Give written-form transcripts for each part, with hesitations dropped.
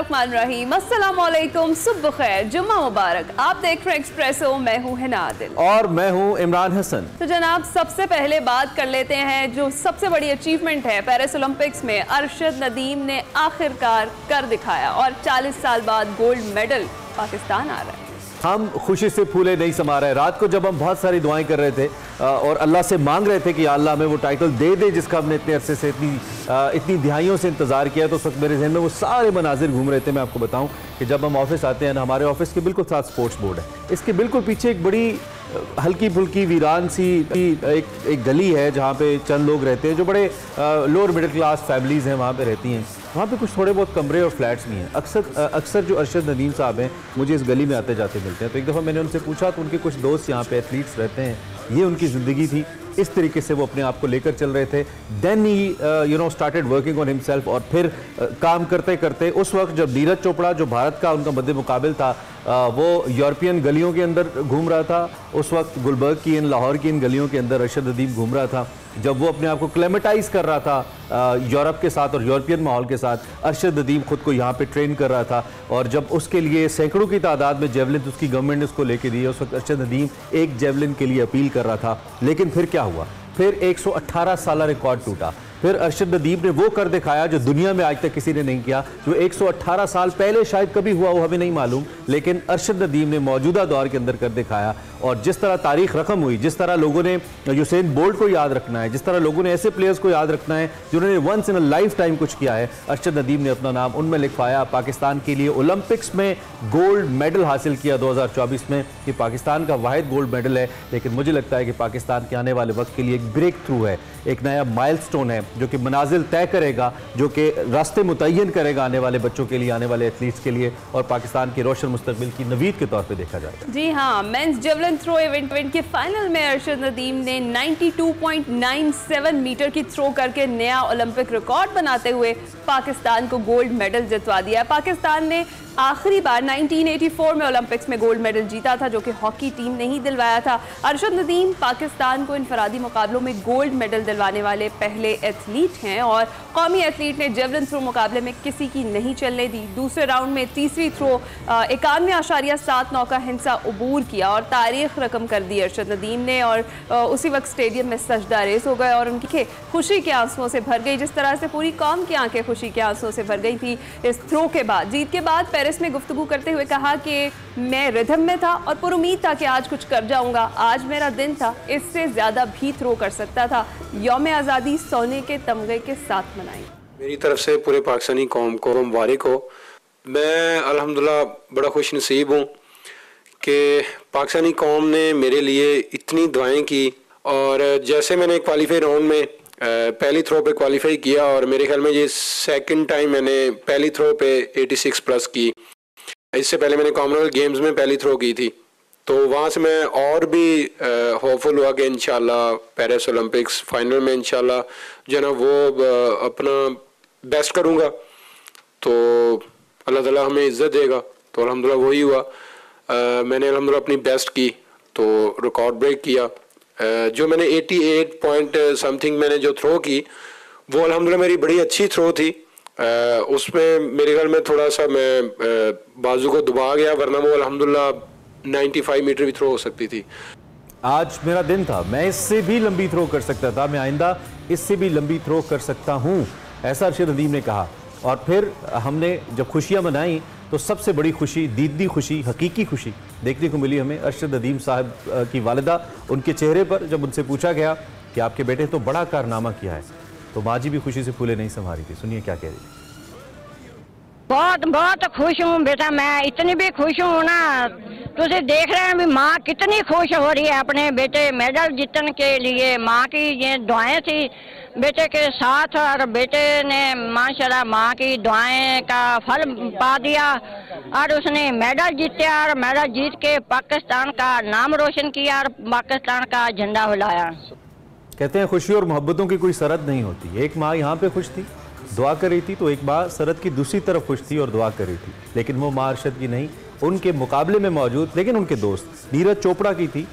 बिस्मिल्लाहिर्रहमानिर्रहीम, अस्सलाम वालेकुम, सुबह खैर, जुम्मा मुबारक। आप देख रहे हैं एक्सप्रेसो, मैं हूं हिना आदिल और मैं हूं इमरान हसन। तो जनाब, सबसे पहले बात कर लेते हैं जो सबसे बड़ी अचीवमेंट है पेरिस ओलंपिक्स में। अरशद नदीम ने आखिरकार कर दिखाया और 40 साल बाद गोल्ड मेडल पाकिस्तान आ रहा है। हम खुशी से फूले नहीं समा रहे। रात को जब हम बहुत सारी दुआएं कर रहे थे और अल्लाह से मांग रहे थे कि अल्लाह हमें वो टाइटल दे दे जिसका हमने इतने अरसे से इतनी दिहाइयों से इंतज़ार किया, तो उस वक्त मेरे जहन में वो सारे मनाजिर घूम रहे थे। मैं आपको बताऊं कि जब हम ऑफिस आते हैं ना, हमारे ऑफिस के बिल्कुल साथ स्पोर्ट्स बोर्ड है, इसके बिल्कुल पीछे एक बड़ी हल्की फुल्की वीरान सी एक गली है जहाँ पे चंद लोग रहते हैं जो बड़े लोअर मिडिल क्लास फैमिलीज़ हैं, वहाँ पे रहती हैं। वहाँ पे कुछ थोड़े बहुत कमरे और फ्लैट्स भी हैं। अक्सर जो अरशद नदीम साहब हैं मुझे इस गली में आते जाते मिलते हैं। तो एक दफ़ा मैंने उनसे पूछा तो उनके कुछ दोस्त यहाँ पे एथलीट्स रहते हैं, ये उनकी ज़िंदगी थी, इस तरीके से वो अपने आप को लेकर चल रहे थे। Then he started working on himself. और फिर काम करते करते उस वक्त जब नीरज चोपड़ा जो भारत का उनका मद्दे मुकाबिल था वो यूरोपियन गलियों के अंदर घूम रहा था, उस वक्त गुलबर्ग की लाहौर की इन गलियों के अंदर अरशद नदीम घूम रहा था। जब वो अपने आप को क्लेमेटाइज कर रहा था यूरोप के साथ और यूरोपियन माहौल के साथ, अरशद नदीम खुद को यहाँ पे ट्रेन कर रहा था। और जब उसके लिए सैकड़ों की तादाद में जेवलिन उसकी गवर्नमेंट ने उसको लेके दी, उस वक्त अरशद नदीम एक जेवलिन के लिए अपील कर रहा था। लेकिन फिर क्या हुआ? फिर 118 साल रिकॉर्ड टूटा। फिर अरशद नदीम ने वो कर दिखाया जो दुनिया में आज तक किसी ने नहीं किया, जो 118 साल पहले शायद कभी हुआ वो हमें नहीं मालूम, लेकिन अरशद नदीम ने मौजूदा दौर के अंदर कर दिखाया। और जिस तरह तारीख रकम हुई, जिस तरह लोगों ने यूसेन बोल्ट को याद रखना है, जिस तरह लोगों ने ऐसे प्लेयर्स को याद रखना है जिन्होंने once in a life time कुछ किया है, अरशद नदीम ने अपना नाम उनमें लिखवाया। पाकिस्तान के लिए ओलंपिक्स में गोल्ड मेडल हासिल किया 2024 में। ये पाकिस्तान का वाहिद गोल्ड मेडल है, लेकिन मुझे लगता है कि पाकिस्तान के आने वाले वक्त के लिए एक ब्रेक थ्रू है, एक नया माइलस्टोन है जो कि मनाजिल तय करेगा, जो कि रास्ते मुतय्यन करेगा आने वाले बच्चों के लिए, आने वाले एथलीट्स के लिए, और पाकिस्तान के रोशन मुस्तकबिल की नवीद के तौर पे देखा जाएगा। जी हाँ, मेंस जेवलिन थ्रो इवेंट के फाइनल में अरशद नदीम ने 92.97 मीटर की थ्रो करके नया ओलंपिक रिकॉर्ड बनाते हुए पाकिस्तान को गोल्ड मेडल जितवा दिया। पाकिस्तान ने आखिरी बार 1984 में ओलंपिक्स में गोल्ड मेडल जीता था, जो कि हॉकी टीम ने ही दिलवाया था। अरशद नदीम पाकिस्तान को इनफरादी मुकाबलों में गोल्ड मेडल दिलवाने वाले पहले एथलीट हैं और कौमी एथलीट ने जेवलिन थ्रो मुकाबले में किसी की नहीं चलने दी। दूसरे राउंड में तीसरी थ्रो 91.79 का हिंसा अबूर किया और तारीख रकम कर दी अरशद नदीम ने। और उसी वक्त स्टेडियम में सजदा रेस हो गए और उनकी खुशी के आंसुओं से भर गई, जिस तरह से पूरी कौम की आंखें खुशी के आंसुओं से भर गई थी इस थ्रो के बाद। जीत के बाद पेरिस में गुफ्तगू करते हुए कहा कि मैं रिदम में था और पुरुमीद था कि आज कुछ कर जाऊंगा। आज मेरा दिन था, इससे ज्यादा भी थ्रो कर सकता था। यौम आज़ादी सोने के तमगे के साथ मनाई। मेरी तरफ से पूरे पाकिस्तानी कौम को मुबारक हो। मैं अल्हम्दुलिल्लाह बड़ा खुश नसीब हूँ कि पाकिस्तानी कौम ने मेरे लिए इतनी दुआएं की। और जैसे मैंने क्वालिफाई राउंड में पहली थ्रो पे क्वालिफाई किया, और मेरे ख्याल में ये सेकंड टाइम मैंने पहली थ्रो पे 86 प्लस की। इससे पहले मैंने कॉमनवेल्थ गेम्स में पहली थ्रो की थी, तो वहाँ से मैं और भी होपफुल हुआ कि इंशाल्लाह पेरिस ओलंपिक्स फाइनल में इंशाल्लाह जो ना वो अपना बेस्ट करूँगा, तो अल्लाह ताला हमें इज़्ज़त देगा। तो अल्हम्दुलिल्लाह वही हुआ। मैंने अल्हम्दुलिल्लाह अपनी बेस्ट की, तो रिकॉर्ड ब्रेक किया। जो मैंने 88 पॉइंट समथिंग मैंने जो थ्रो की, वो अल्हम्दुलिल्लाह मेरी बड़ी अच्छी थ्रो थी। उसमें मेरे ख्याल में थोड़ा सा मैं बाजू को दबा गया, वरना वो अल्हम्दुलिल्लाह 95 मीटर भी थ्रो हो सकती थी। आज मेरा दिन था, मैं इससे भी लंबी थ्रो कर सकता था, मैं आइंदा इससे भी लंबी थ्रो कर सकता हूँ, ऐसा अरशद नदीम ने कहा। और फिर हमने जब खुशियाँ मनाई तो सबसे बड़ी खुशी, दीदी खुशी, हकीकी खुशी देखने को मिली हमें अरशद नदीम साहब की वालिदा। उनके चेहरे पर जब उनसे पूछा गया कि आपके बेटे तो बड़ा कारनामा किया है, तो माँ जी भी खुशी से फूले नहीं संभारी थी। सुनिए क्या कह रही थी। बहुत बहुत खुश हूँ बेटा, मैं इतनी भी खुश हूँ ना, तुझे देख रहे हैं भी माँ कितनी खुश हो रही है अपने बेटे मेडल जीतने के लिए। माँ की ये दुआएं थी बेटे के साथ, और बेटे ने माशाल्लाह माँ की दुआएं का फल पा दिया और उसने मेडल जीता और मेडल जीत के पाकिस्तान का नाम रोशन किया और पाकिस्तान का झंडा हिलाया। कहते हैं खुशी और मोहब्बतों की कोई सरहद नहीं होती। एक माँ यहाँ पे खुश थी, दुआ कर रही थी, तो एक माँ सरहद की दूसरी तरफ खुश थी और दुआ कर रही थी। लेकिन वो माँ अरशद की नहीं, उनके मुकाबले में मौजूद लेकिन उनके दोस्त नीरज चोपड़ा की थी,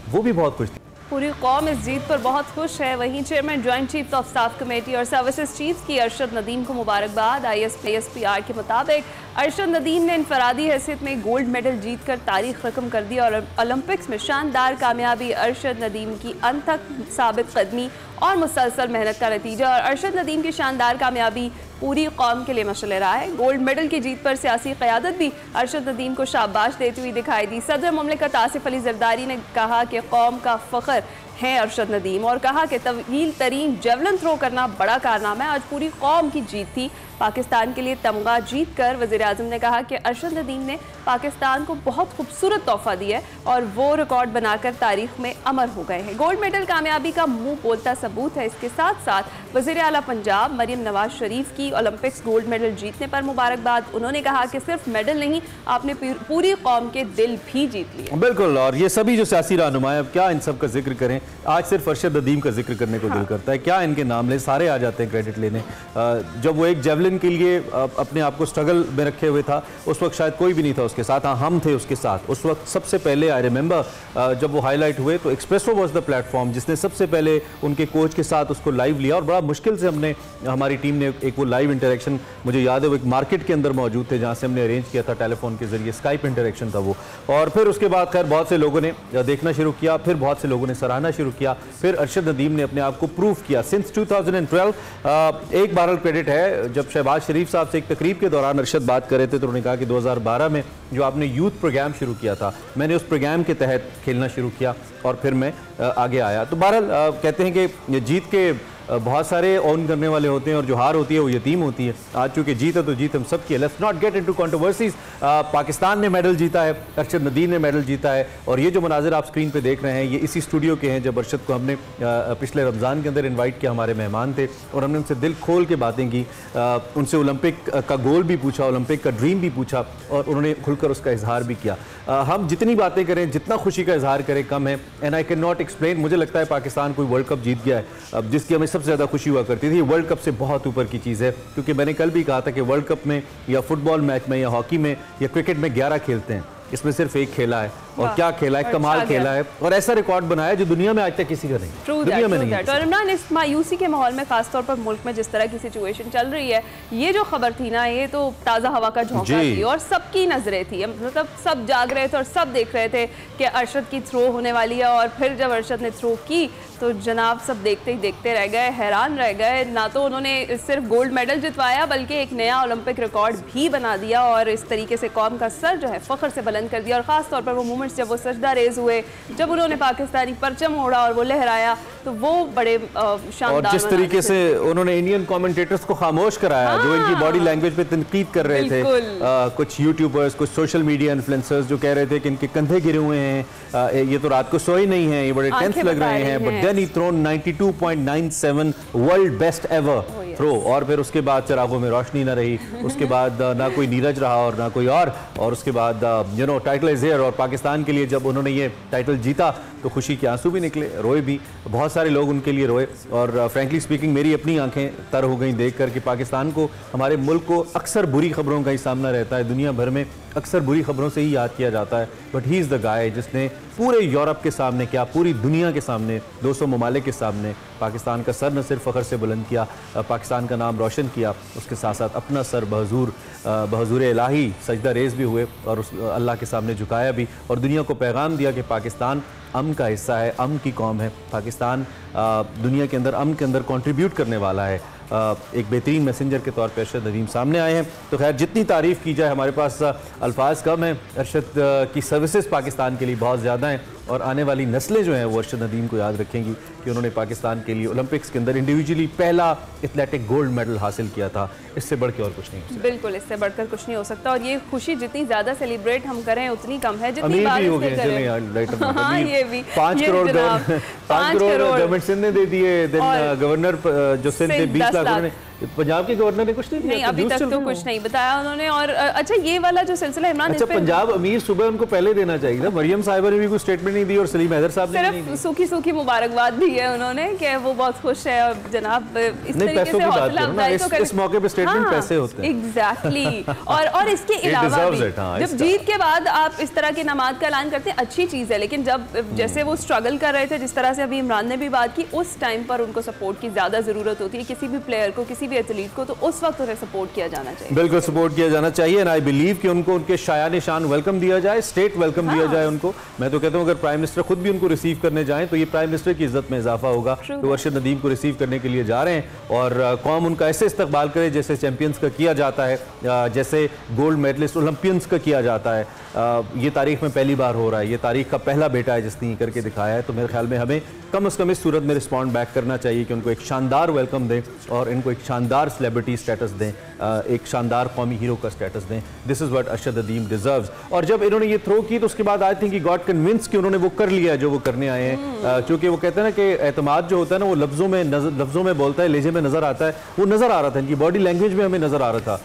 वो भी बहुत खुश थी। पूरी कौम इस जीत पर बहुत खुश है। वहीं chairman joint chief of staff committee और सर्विसेज चीफ की अरशद नदीम को मुबारकबाद। ISPR के मुताबिक अरशद नदीम ने इनफरादी हैसियत में गोल्ड मेडल जीतकर तारीख रकम कर दी और ओलंपिक्स में शानदार कामयाबी अरशद नदीम की अंत तक साबित कदमी और मुसलसल मेहनत का नतीजा। और अरशद नदीम की शानदार कामयाबी पूरी कौम के लिए मशअल राह है। गोल्ड मेडल की जीत पर सियासी क़यादत भी अरशद नदीम को शाबाश देती हुई दिखाई दी। सदर मुमलिकत आसिफ अली जरदारी ने कहा कि कौम का फ़ख्र है अरशद नदीम और कहा कि तवील तरीन जेवलिन थ्रो करना बड़ा कारनामा है। आज पूरी कौम की जीत थी। पाकिस्तान के लिए तमगा जीत कर वज़ीर-ए-आज़म ने कहा कि अरशद नदीम ने पाकिस्तान को बहुत खूबसूरत तोहफा दिया है और वो रिकॉर्ड बनाकर तारीख में अमर हो गए हैं। गोल्ड मेडल कामयाबी का मुंह बोलता सबूत है। इसके साथ साथ वज़ीर आला पंजाब मरियम नवाज शरीफ की ओलंपिक्स गोल्ड मेडल जीतने पर मुबारकबाद। उन्होंने कहा कि सिर्फ मेडल नहीं, आपने पूरी कौम के दिल भी जीत लिए। बिल्कुल, और ये सभी जो सियासी रहनुमा अब क्या इन सब का जिक्र करें। आज सिर्फ अरशद नदीम का जिक्र करने को दिल करता है। क्या इनके नाम ले, सारे आ जाते हैं क्रेडिट लेने। जब वो एक जेवलिन के लिए अपने आप को स्ट्रगल में रखे हुए था, उस वक्त शायद कोई भी नहीं था उसके साथ। हाँ, हम थे उसके साथ उस वक्त। सबसे पहले आई रिमेंबर जब वो हाईलाइट हुए तो एक्सप्रेसो वॉज द प्लेटफॉर्म जिसने सबसे पहले उनके कोच के साथ उसको लाइव लिया और बड़ा मुश्किल से हमने, हमारी टीम ने एक वो लाइव इंटरेक्शन, मुझे याद है वो एक मार्केट के अंदर मौजूद थे जहाँ से हमने अरेंज किया था टेलीफोन के जरिए, स्काइप इंटरेक्शन था वो। और फिर उसके बाद खैर बहुत से लोगों ने देखना शुरू किया, फिर बहुत से लोगों ने सराहना शुरू किया, फिर अरशद नदीम ने अपने आप को प्रूव किया। सिंस 2012 एक बार क्रेडिट है, जब शहबाज शरीफ साहब से एक तकरीब के दौरान अरशद बात कर रहे थे तो उन्होंने कहा कि 2012 में जो आपने यूथ प्रोग्राम शुरू किया था, मैंने उस प्रोग्राम के तहत खेलना शुरू किया और फिर मैं आगे आया। तो बहरहाल कहते हैं कि जीत के बहुत सारे ऑन करने वाले होते हैं और जो हार होती है वो यतीम होती है। आज चूंकि जीत है तो जीत हम सब की है। Let's not get into controversies. Pakistan ने मेडल जीता है, अरशद नदीम ने मेडल जीता है और ये जो मनाजिर आप स्क्रीन पे देख रहे हैं ये इसी स्टूडियो के हैं जब अरशद को हमने पिछले रमज़ान के अंदर इन्वाइट किया। हमारे मेहमान थे और हमने उनसे दिल खोल के बातें की, उनसे ओलंपिक का गोल भी पूछा, ओलंपिक का ड्रीम भी पूछा और उन्होंने खुलकर उसका इजहार भी किया। हम जितनी बातें करें, जितना खुशी का इजहार करें कम है। And I can not explain. मुझे लगता है पाकिस्तान कोई वर्ल्ड कप जीत गया है जिसकी हमें सबसे ज़्यादा खुशी हुआ करती थी। वर्ल्ड कप से बहुत ऊपर की चीज़ है, क्योंकि मैंने कल भी कहा था कि वर्ल्ड कप में या फुटबॉल मैच में या हॉकी में या क्रिकेट में 11 खेलते हैं, इसमें सिर्फ एक खेला है और क्या खेला है, कमाल खेला है और ऐसा रिकॉर्ड बनाया जो दुनिया में आज तक किसी का नहीं, दुनिया में नहीं है। और इमरान, इस मायूसी के माहौल में खासतौर पर मुल्क में जिस तरह की सिचुएशन चल रही है, ये जो खबर थी ना, ये तो ताज़ा हवा का झोंका थी और सबकी नजरें थी। मतलब सब जाग रहे थे और सब देख रहे थे कि अरशद की थ्रो होने वाली है। और फिर जब अरशद ने थ्रो की तो जनाब सब देखते ही देखते रह गए, हैरान रह गए। ना तो उन्होंने सिर्फ गोल्ड मेडल जितवाया बल्कि एक नया ओलंपिक रिकॉर्ड भी बना दिया और इस तरीके से कौम का सर जो है फख्र से बुलंद कर दिया। और ख़ास तौर पर वो मोमेंट्स जब वो सजदा रेज हुए, जब उन्होंने पाकिस्तानी परचम ओढ़ा और वो लहराया, तो वो बड़े शानदार। और जिस तरीके से उन्होंने इंडियन कमेंटेटर्स को खामोश कराया, जो इनकी बॉडी लैंग्वेज पे तनकीद कर रहे थे, कुछ यूट्यूबर्स, कुछ सोशल मीडिया इन्फ्लुएंसर्स जो कह रहे थे कि इनके कंधे गिरे हुए हैं, ये तो रात को सोए नहीं हैं, ये बड़े टेंस लग रहे हैं। But then he thrown 92.97 world best ever throw. और फिर उसके बाद चिरागों में रोशनी ना रही, उसके बाद ना कोई नीरज रहा और ना कोई और उसके बाद टाइटल इज हियर। और पाकिस्तान के लिए जब उन्होंने ये टाइटल जीता तो खुशी के आंसू भी निकले, रोए भी, बहुत सारे लोग उनके लिए रोए। और फ्रैंकली स्पीकिंग मेरी अपनी आंखें तर हो गई देख कर कि पाकिस्तान को, हमारे मुल्क को अक्सर बुरी खबरों का ही सामना रहता है, दुनिया भर में अक्सर बुरी खबरों से ही याद किया जाता है। But he is the guy जिसने पूरे यूरोप के सामने, क्या पूरी दुनिया के सामने, 200 ममालिक के सामने पाकिस्तान का सर न सिर्फ फ़ख्र से बुलंद किया, पाकिस्तान का नाम रोशन किया, उसके साथ साथ अपना सर बहजूर इलाही सजदा रेज़ भी हुए और उस अल्लाह के सामने झुकाया भी और दुनिया को पैगाम दिया कि पाकिस्तान अमन का हिस्सा है, अमन की कौम है। पाकिस्तान दुनिया के अंदर अमन के अंदर कंट्रीब्यूट करने वाला है। एक बेहतरीन मैसेंजर के तौर पे अरशद नदीम सामने आए हैं। तो खैर जितनी तारीफ़ की जाए हमारे पास अल्फाज कम हैं। अरशद की सर्विसेज पाकिस्तान के लिए बहुत ज़्यादा हैं और आने वाली नस्लें जो हैं वो अरशद नदीम को याद रखेंगी कि उन्होंने पाकिस्तान के लिए ओलंपिक्स के अंदर इंडिविजुअली पहला एथलेटिक गोल्ड मेडल हासिल किया था। इससे बढ़ के और कुछ नहीं। बिल्कुल, इससे बढ़कर कुछ नहीं हो सकता। और ये खुशी जितनी ज़्यादा सेलिब्रेट हम करें उतनी कम है, जितनी अमीर बार भी हो गए। हाँ, ये भी 5 करोड़ गवर्नमेंट सिंध ने दे दिए, गवर्नर जो सिंध ने 20 लाख, पंजाब के गवर्नर ने कुछ नहीं दिया, अभी तक तो कुछ नहीं बताया उन्होंने। और अच्छा, ये वाला जो सिलसिला इमरान, अच्छा पंजाब अमीर सुबह उनको पहले देना चाहिए था। मरियम साहिबा ने भी कोई स्टेटमेंट नहीं दी और सलीम हैदर साहब ने नहीं दी। सिर्फ सूखी सूखी मुबारकबाद दी है उन्होंने कि वो बहुत खुश है और जनाब इस तरीके से हौसला अफजाई तो इस मौके पे स्टेटमेंट पैसे होते हैं। एग्जैक्टली और इसके अलावा भी जब जीत के बाद आप इस तरह की नमाज का ऐलान करते हैं अच्छी चीज है, लेकिन जब जैसे वो स्ट्रगल कर रहे थे, जिस तरह से अभी इमरान ने भी बात की, उस टाइम पर उनको सपोर्ट की ज्यादा जरूरत होती है किसी भी प्लेयर को, किसी भी एथलीट को, तो उस वक्त उन्हें सपोर्ट किया जाना चाहिए। बिल्कुल सपोर्ट किया जाना चाहिए एंड आई बिलीव कि उनको उनके शायान शान वेलकम दिया जाए, स्टेट वेलकम दिया जाए उनको। मैं तो कहता हूँ अगर प्राइम मिनिस्टर खुद भी उनको रिसीव करने जाएं तो ये प्राइम मिनिस्टर की इज्जत में इजाफा होगा। तो अरशद नदीम को रिसीव करने के लिए जा रहे हैं और कौम उनका ऐसे इस्तकबाल करे जैसे चैंपियंस का किया जाता है, जैसे गोल्ड मेडलिस्ट ओलंपियंस का किया जाता है। ये तारीख में पहली बार हो रहा है, ये तारीख का पहला बेटा है जिसने ये करके दिखाया है। तो मेरे ख्याल में हमें कम से कम इस सूरत में रिस्पॉन्ड बैक करना चाहिए कि उनको एक शानदार वेलकम दें और इनको एक शानदार सेलिब्रिटी स्टेटस दें, एक शानदार कौमी हीरो का स्टेटस दें। This is what Arshad Nadeem deserves. और जब इन्होंने ये थ्रो की तो उसके बाद I think he got convince कि उन्होंने वो कर लिया जो वो करने आए हैं। क्योंकि वो कहते हैं ना कि एतमाद जो होता है ना वो लफ्ज़ों में बोलता है, लहजे में नज़र आता है। वो नज़र आ रहा था, इनकी बॉडी लैंग्वेज में हमें नज़र आ रहा था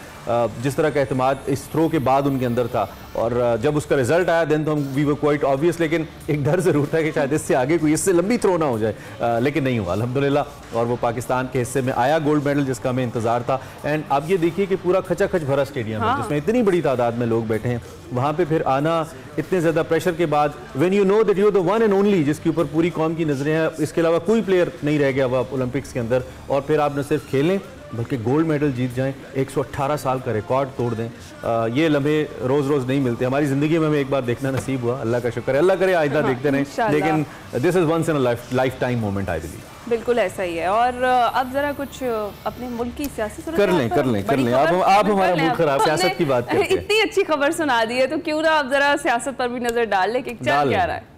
जिस तरह का एतमाद इस थ्रो के बाद उनके अंदर था। और जब उसका रिजल्ट आया देन तो हम वी वर क्वाइट ऑब्वियस, लेकिन एक डर ज़रूर था कि शायद इससे आगे कोई इससे लंबी थ्रो ना हो जाए, लेकिन नहीं हुआ अल्हम्दुलिल्लाह। और वो पाकिस्तान के हिस्से में आया गोल्ड मेडल जिसका हमें इंतजार था। एंड आप ये देखिए कि पूरा खचाखच भरा स्टेडियम है जिसमें इतनी बड़ी तादाद में लोग बैठे हैं, वहाँ पे फिर आना इतने ज़्यादा प्रेशर के बाद, when you know that you are the one and only जिसके ऊपर पूरी कौम की नजरें हैं, इसके अलावा कोई प्लेयर नहीं रह गया हुआ ओलंपिक्स के अंदर, और फिर आप न सिर्फ खेलें बल्कि गोल्ड मेडल जीत जाएं, 118 साल का रिकॉर्ड तोड़ दें, ये लम्हे रोज़ रोज़ नहीं मिलते। हमारी ज़िंदगी में हमें एक बार देखना नसीब हुआ, अल्लाह का शुक्र है, अल्लाह करे आइंदा देखते रहें, लेकिन this is once in a life time moment I believe. बिल्कुल ऐसा ही है। और अब जरा कुछ अपने मुल्क की सियासी कर लें आप हमारा मुल्क खराब सियासत की बात करते हैं। इतनी अच्छी खबर सुना दी है तो क्यों ना आप जरा सियासत पर भी नजर डाल लें कि चल क्या रहा है।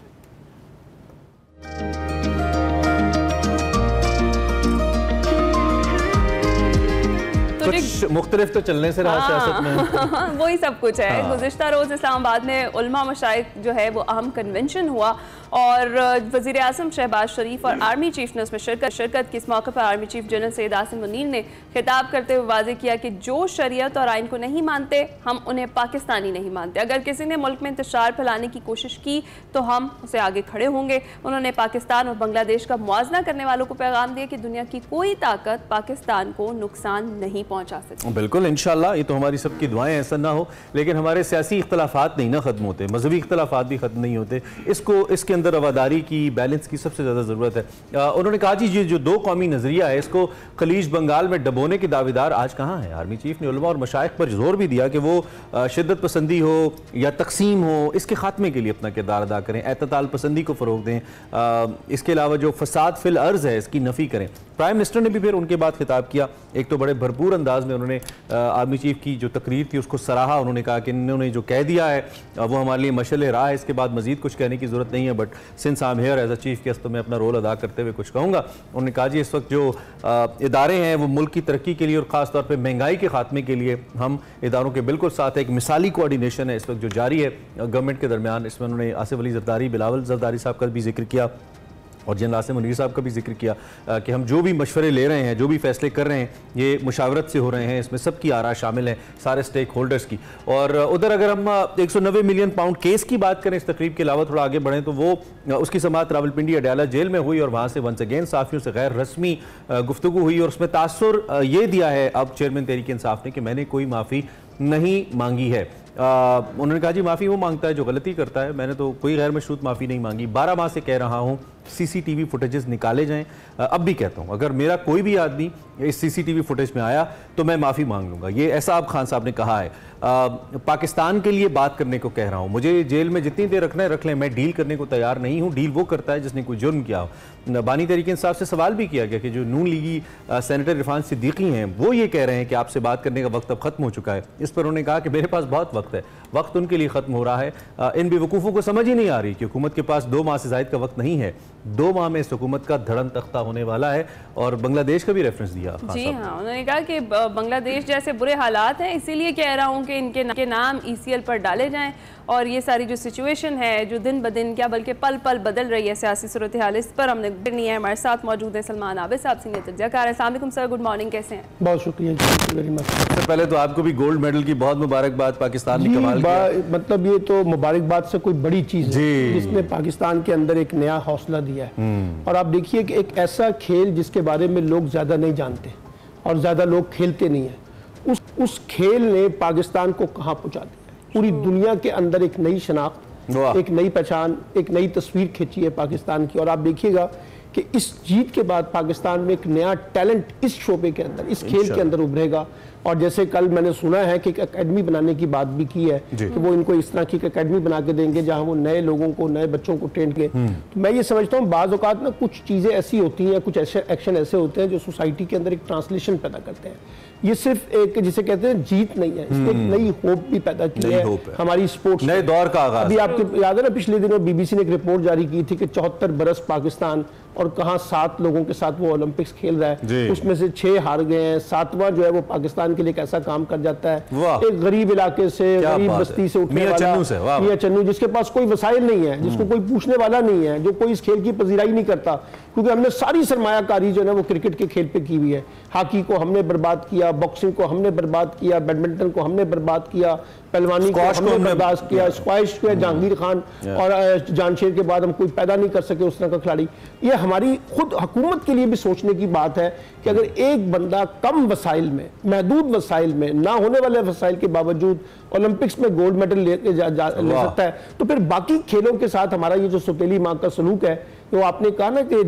कुछ मुख्तलिफ तो चलने से रहा सियासत में वही सब कुछ है। गुज़िश्ता रोज़ इस्लामाबाद में उलमा मशाइख जो है वो अहम कन्वेंशन हुआ और वज़ीर आज़म शहबाज शरीफ और आर्मी चीफ ने उसमें शिरकत की। इस मौके पर army chief general Syed Asim Munir ने खिताब करते हुए वाज़ेह किया कि जो शरीयत और आइन को नहीं मानते हम उन्हें पाकिस्तानी नहीं मानते। अगर किसी ने मुल्क में इंतशार फैलाने की कोशिश की तो हम उसे आगे खड़े होंगे। उन्होंने पाकिस्तान और बांग्लादेश का मुआवजा करने वालों को पैगाम दिया कि दुनिया की कोई ताकत पाकिस्तान को नुकसान नहीं पहुँचा सकती। बिल्कुल इंशाल्लाह, ये तो हमारी सबकी दुआएं, ऐसा ना हो। लेकिन हमारे सियासी इख्तलाफात नहीं ना ख़त्म होते, मजहबी इख्तलाफात भी ख़त्म नहीं होते। इसके अंदर रवादारी की, बैलेंस की सबसे ज़्यादा ज़रूरत है। उन्होंने कहा जी ये जो दो कौमी नज़रिया है इसको खलीज बंगाल में डबोने के दावेदार आज कहाँ हैं। आर्मी चीफ ने उलमा और मशाइख पर जोर भी दिया कि वो शिद्दत पसंदी हो या तकसीम हो, इसके खात्मे के लिए अपना किरदार अदा करें, एतताल पसंदी को फ़रोग दें। इसके अलावा जो फसाद फिल अर्ज़ है इसकी नफ़ी करें। प्राइम मिनिस्टर ने भी फिर उनके बाद खिताब किया। एक तो बड़े भरपूर अंदाज में उन्होंने आर्मी चीफ की जो तकरीर थी उसको सराहा। उन्होंने कहा कि इन्होंने जो कह दिया है वो हमारे लिए मशअल राह है, इसके बाद मजीद कुछ कहने की ज़रूरत नहीं है। But since I am here as a chief guest तो मैं अपना रोल अदा करते हुए कुछ कहूँगा। उन्होंने कहा जी इस वक्त जो इदारे हैं वो मुल्क की तरक्की के लिए और ख़ास तौर पर महंगाई के खात्मे के लिए हम इदारों के बिल्कुल साथ एक मिसाली कोऑर्डिनेशन है इस वक्त जो जारी है गवर्नमेंट के दरमियान। इसमें उन्होंने आसिफ अली जरदारी, बिलावल जरदारी साहब का भी जिक्र किया और जनरल आसिम मुनीर साहब का भी जिक्र किया कि हम जो भी मशवरे ले रहे हैं, जो भी फैसले कर रहे हैं, ये मुशावरत से हो रहे हैं, इसमें सबकी आरा शामिल है, सारे स्टेक होल्डर्स की। और उधर अगर हम 190 मिलियन पाउंड केस की बात करें इस तकरीब के अलावा थोड़ा आगे बढ़ें तो वो उसकी समाअत रावलपिंडी अडयाला जेल में हुई और वहाँ से वंस अगेन साफियों से गैर रस्मी गुफ्तगू हुई और उसमें तासुर ये दिया है अब चेयरमैन तहरीक इंसाफ ने कि मैंने कोई माफ़ी नहीं मांगी है। उन्होंने कहा जी माफ़ी वो मांगता है जो गलती करता है, मैंने तो कोई गैर मशरूत माफ़ी नहीं मांगी। 12 माह से कह रहा हूँ CCTV फुटेजेस निकाले जाएं। अब भी कहता हूँ अगर मेरा कोई भी आदमी इस CCTV फुटेज में आया तो मैं माफ़ी मांग लूँगा। ये एहसाब खान साहब ने कहा है। पाकिस्तान के लिए बात करने को कह रहा हूँ, मुझे जेल में जितनी देर रखना है रख लें, मैं डील करने को तैयार नहीं हूँ। डील वो करता है जिसने कोई जुर्म किया हो। बानी तहरीक इंसाफ से सवाल भी किया गया कि जो नून लीगी सेनेटर इरफान सिद्दीकी हैं वो ये कह रहे हैं कि आपसे बात करने का वक्त अब ख़त्म हो चुका है। इस पर उन्होंने कहा कि मेरे पास बहुत वक्त है, वक्त उनके लिए ख़त्म हो रहा है। इन बेवकूफ़ों को समझ ही नहीं आ रही कि हुकूमत के पास 2 माह से ज़ायद का वक्त नहीं है 2 माह में इस हुकूमत का धड़म तख्ता होने वाला है। और बांग्लादेश का भी रेफरेंस दिया। जी हाँ, उन्होंने कहा कि बांग्लादेश जैसे बुरे हालात हैं, इसीलिए कह रहा हूँ कि इनके नाम ECL पर डाले जाएं। और ये सारी जो सिचुएशन है जो दिन ब दिन क्या बल्कि पल पल बदल रही है सियासी सूरत हाल, इस पर हमने नहीं है। हमारे साथ मौजूद है सलमान आबिद साहब, सीनियर तजज़ियाकार। अस्सलाम वालेकुम सर, गुड मॉर्निंग, कैसे हैं? बहुत शुक्रिया, वेरी मच। सबसे पहले तो आपको भी गोल्ड मेडल की बहुत मुबारकबाद, पाकिस्तान ने कमाल किया। मतलब ये तो मुबारकबाद से कोई बड़ी चीज़ है जिसने पाकिस्तान के अंदर एक नया हौसला दिया है। और आप देखिए कि एक ऐसा खेल जिसके बारे में लोग ज़्यादा नहीं जानते और ज़्यादा लोग खेलते नहीं हैं, उस खेल ने पाकिस्तान को कहाँ पहुँचा दिया। पूरी दुनिया के अंदर एक नई शनाख्त, एक नई पहचान, एक नई तस्वीर खींची है पाकिस्तान की। और आप देखिएगा कि इस जीत के बाद पाकिस्तान में एक नया टैलेंट इस शोबे के अंदर, इस खेल के अंदर उभरेगा। और जैसे कल मैंने सुना है कि एक एकेडमी बनाने की बात भी की है कि वो इनको इस तरह की एकेडमी बना के देंगे जहां वो नए लोगों को, नए बच्चों को ट्रेन के। तो मैं ये समझता हूँ बाज़ औक़ात ना कुछ चीज़ें ऐसी होती हैं, कुछ ऐसे एक्शन ऐसे होते हैं जो सोसाइटी के अंदर एक ट्रांसलेशन पैदा करते हैं। ये सिर्फ एक जिसे कहते हैं जीत नहीं है, इसने एक नई होप भी पैदा की है हमारी स्पोर्ट्स, नए दौर का आगाज़। अभी आपको याद है ना, पिछले दिनों BBC ने एक रिपोर्ट जारी की थी कि 74 बरस पाकिस्तान और कहाँ 7 लोगों के साथ वो ओलंपिक्स खेल रहा है, उसमें से 6 हार गए हैं, 7वां जो है वो पाकिस्तान के लिए कैसा काम कर जाता है। एक गरीब इलाके से, गरीब बस्ती से उठने वाला मियां चन्नू, जिसके पास कोई वसाइल नहीं है, जिसको कोई पूछने वाला नहीं है, जो कोई इस खेल की पजीराई नहीं करता, क्योंकि हमने सारी सरमायाकारी जो है वो क्रिकेट के खेल पे की हुई है। हॉकी को हमने बर्बाद किया, बॉक्सिंग को हमने बर्बाद किया, बैडमिंटन को हमने बर्बाद किया, पहलवानी को हमने बर्बाद किया, स्क्वैश को जहांगीर खान और जानशेर के बाद हम कोई पैदा नहीं कर सके उस तरह का खिलाड़ी। ये हमारी खुद हुकूमत के लिए भी सोचने की बात है कि अगर एक बंदा कम वसाइल में, महदूद वसाइल में, ना होने वाले वसाइल के बावजूद ओलंपिक्स में गोल्ड मेडल ले सकता है, तो फिर बाकी खेलों के साथ हमारा ये जो सौतेली माँ का सलूक है, तो आपने कहा ना कि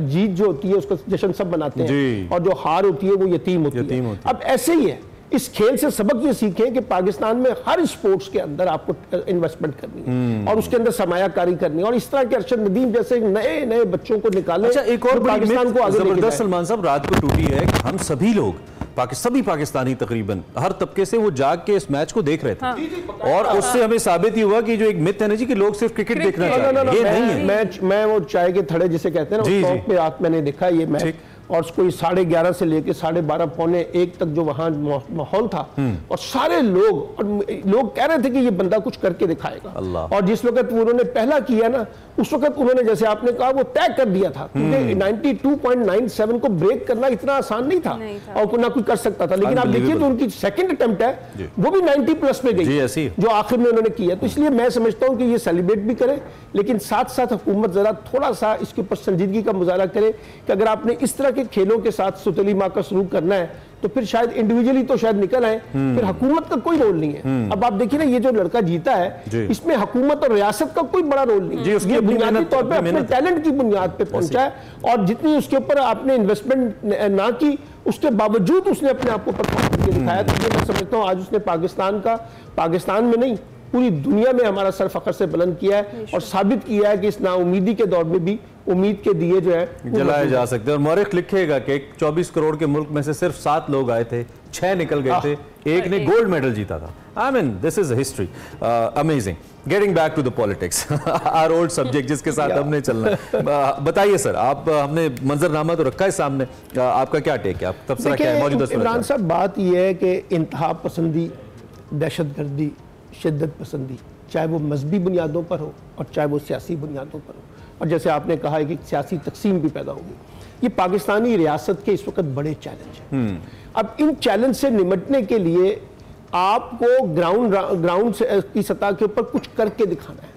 जीत जो होती है उसका जश्न सब बनाते हैं और जो हार होती है वो यतीम होती है। अब ऐसे ही है, इस खेल से सबक ये सीखें कि पाकिस्तान में हर स्पोर्ट्स के अंदर आपको इन्वेस्टमेंट करनी है और उसके अंदर सरमायाकारी करनी है और इस तरह के अरशद नदीम जैसे नए नए बच्चों को निकालें। अच्छा, एक और पाकिस्तान को आगे जबरदस्त सलमान साहब रात को टूटी है कि हम सभी लोग सभी पाकिस्तानी तकरीबन हर तबके से वो जाग के इस मैच को देख रहे थे। और उससे हमें साबित ही हुआ कि जो एक मिथ है ना जी कि लोग सिर्फ क्रिकेट देखना चाहते हैं, ये नहीं है। मैच मैं वो चाय के थड़े जिसे कहते हैं ना, उस पे रात मैंने देखा ये मैच, और कोई 11:30 से लेके 12:30 पौने 1 तक जो वहां माहौल था, और सारे लोग कह रहे थे कि ये बंदा कुछ करके दिखाएगा। और जिस वक्त उन्होंने पहला किया ना, उस वक्त उन्होंने जैसे आपने कहा वो तय कर दिया था, क्योंकि 92.97 को ब्रेक करना इतना आसान नहीं था और ना कोई कर सकता था। लेकिन आप देखिए तो उनकी सेकंड अटेम्प्ट है वो भी 90+ में गई जो आखिर में उन्होंने किया। तो इसलिए मैं समझता हूं कि ये सेलिब्रेट भी करें, लेकिन साथ साथ हुकूमत जरा थोड़ा सा इसके ऊपर संजीदगी का मुजाहरा करे कि अगर आपने इस तरह के खेलों के साथ सौतेली माँ का सलूक करना है तो फिर शायद इंडिविजुअली तो शायद निकल आए, फिर हुकूमत का कोई रोल नहीं है। अब आप देखिए ना, ये जो लड़का जीता है इसमें हुकूमत और रियासत का कोई बड़ा रोल नहीं है। ये बुनियादी तौर पे अपने टैलेंट की बुनियाद पे पहुंचा है, और जितनी उसके ऊपर आपने इन्वेस्टमेंट ना की उसके बावजूद उसने अपने आप को परफॉर्म करके दिखाया। तो ये मैं समझता हूँ आज उसने पाकिस्तान में नहीं पूरी दुनिया में हमारा सर फख्र से बुलंद किया है और साबित किया है कि इस नाउमीदी के दौर में भी उम्मीद के दिए जो है जलाए जा सकते हैं। और मौरिख लिखेगा कि 24 करोड़ के मुल्क में से सिर्फ 7 लोग आए थे, 6 निकल गए थे, एक ने गोल्ड मेडल जीता था। I mean this is history, amazing. Getting back to the politics, our old subject जिसके साथ हमने चलना है। बताइए सर, आप हमने मंजरनामा तो रखा है सामने, आपका क्या टेक है, आप तबसरा क्या है मौजूदा? इमरान साहब, बात यह है कि इंतहा पसंदी, दहशतगर्दी, शिद्दत पसंदी, चाहे वो मजहबी बुनियादों पर हो और चाहे वो सियासी बुनियादों पर हो, और जैसे आपने कहा है कि सियासी तकसीम भी पैदा होगी, ये पाकिस्तानी रियासत के इस वक्त बड़े चैलेंज हैं। अब इन चैलेंज से निपटने के लिए आपको ग्राउंड की सतह के ऊपर कुछ करके दिखाना है,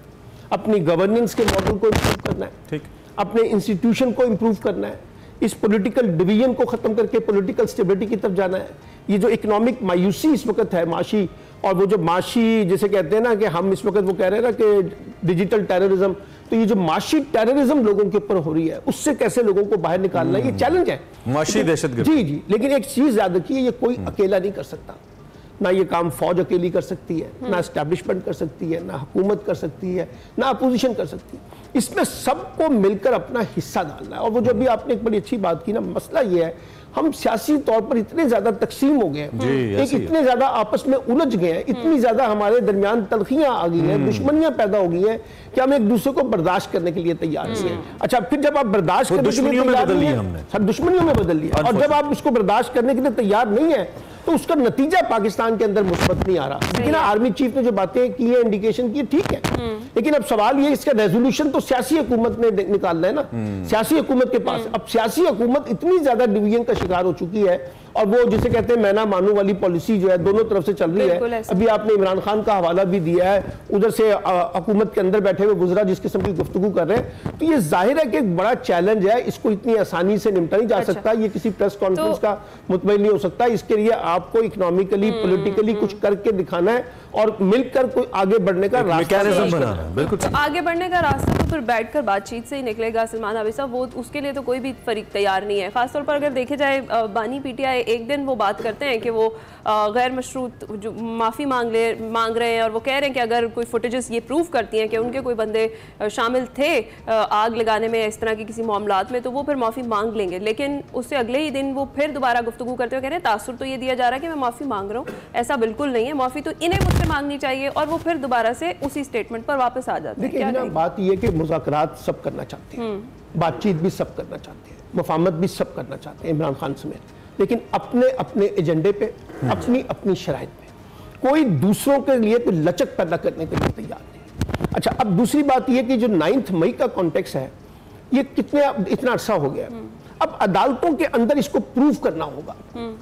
अपनी गवर्नेंस के मॉडल को इम्प्रूव करना है, ठीक, अपने इंस्टीट्यूशन को इम्प्रूव करना है, इस पॉलिटिकल डिवीजन को खत्म करके पॉलिटिकल स्टेबिलिटी की तरफ जाना है। ये जो इकोनॉमिक मायूसी इस वक्त है, माशी, और वो जो माशी जिसे कहते हैं ना कि हम इस वक्त वो कह रहे हैं ना कि डिजिटल टेररिज्म, तो ये जो माशी टेररिज्म लोगों के ऊपर हो रही है उससे कैसे लोगों को बाहर निकालना है, ये चैलेंज है, माशी दहशतगर्दी। जी, लेकिन एक चीज याद रखिए, ये कोई अकेला नहीं कर सकता। ना ये काम फौज अकेली कर सकती है, ना एस्टैब्लिशमेंट कर सकती है, ना हुकूमत कर सकती है, ना अपोजिशन कर सकती है। इसमें सबको मिलकर अपना हिस्सा डालना है। और वो जो भी आपने एक बड़ी अच्छी बात की ना, मसला ये है हम सियासी तौर पर इतने ज्यादा तकसीम हो गए हैं, एक इतने ज्यादा आपस में उलझ गए हैं, इतनी ज्यादा हमारे दरमियान तलखियां आ गई हैं, दुश्मनियां पैदा हो गई हैं कि हम एक दूसरे को बर्दाश्त करने के लिए तैयार नहीं है। अच्छा, फिर जब आप बर्दाश्त करने के लिए तैयार नहीं है, सब दुश्मनियों में बदल लिया, और जब आप उसको बर्दाश्त करने के लिए तैयार नहीं है तो उसका नतीजा पाकिस्तान के अंदर मुस्बत नहीं आ रहा। लेकिन आर्मी चीफ ने जो बातें की है, इंडिकेशन की, ठीक है, लेकिन अब सवाल ये, इसका रेजोल्यूशन तो सियासी हुकूमत ने निकालना है ना, सियासी हुकूमत के पास। अब सियासी हुकूमत इतनी ज्यादा डिवीजन का शिकार हो चुकी है, और वो जिसे कहते हैं मैना मानू वाली पॉलिसी जो है दोनों तरफ से चल रही है। अभी आपने इमरान खान का हवाला भी दिया है, उधर से हुकूमत के अंदर बैठे हुए गुजरा जिस किस्म की गुफ्तगू कर रहे हैं, तो ये जाहिर है कि एक बड़ा चैलेंज है, इसको इतनी आसानी से निपटा नहीं जा सकता, ये किसी प्रेस कॉन्फ्रेंस का मुतमिन नहीं हो सकता। इसके लिए आपको इकोनॉमिकली, पॉलिटिकली कुछ करके दिखाना है और मिलकर कोई आगे बढ़ने का रास्ता बनाना है। बिल्कुल, तो आगे बढ़ने का रास्ता तो फिर बैठकर बातचीत से ही निकलेगा सलमान हाफिज साहब, वो उसके लिए तो कोई भी फरीक तैयार नहीं है। खासतौर पर अगर देखे जाए, बानी पीटीआई एक दिन वो बात करते हैं कि वो गैर मशरूत जो माफ़ी मांग रहे हैं, और वो कह रहे हैं कि अगर कोई फुटेजेस ये प्रूव करती हैं कि उनके कोई बंदे शामिल थे आग लगाने में, इस तरह की किसी मामलात में, तो वो फिर माफ़ी मांग लेंगे। लेकिन उससे अगले ही दिन वो फिर दोबारा गुफ्तगू करते हुए कह रहे हैं तासुर तो ये दिया जा रहा है कि मैं माफ़ी मांग रहा हूँ, ऐसा बिल्कुल नहीं है, माफ़ी तो इन्हें मुझसे मांगनी चाहिए, और वो फिर दोबारा से उसी स्टेटमेंट पर वापस आ जाते हैं। देखिए, बात यह है कि मुज़ाकरात सब करना चाहते हैं, बातचीत भी सब करना चाहते हैं, मुफाहमत भी सब करना चाहते हैं, इमरान खान समेत, लेकिन अपने अपने एजेंडे पे, अपनी अपनी शराइत पे, कोई दूसरों के लिए कोई लचक पैदा करने के लिए तैयार नहीं। अच्छा, अब दूसरी बात यह कि जो 9 मई का कॉन्टेक्स्ट है, ये इतना अरसा हो गया, अब अदालतों के अंदर इसको प्रूव करना होगा।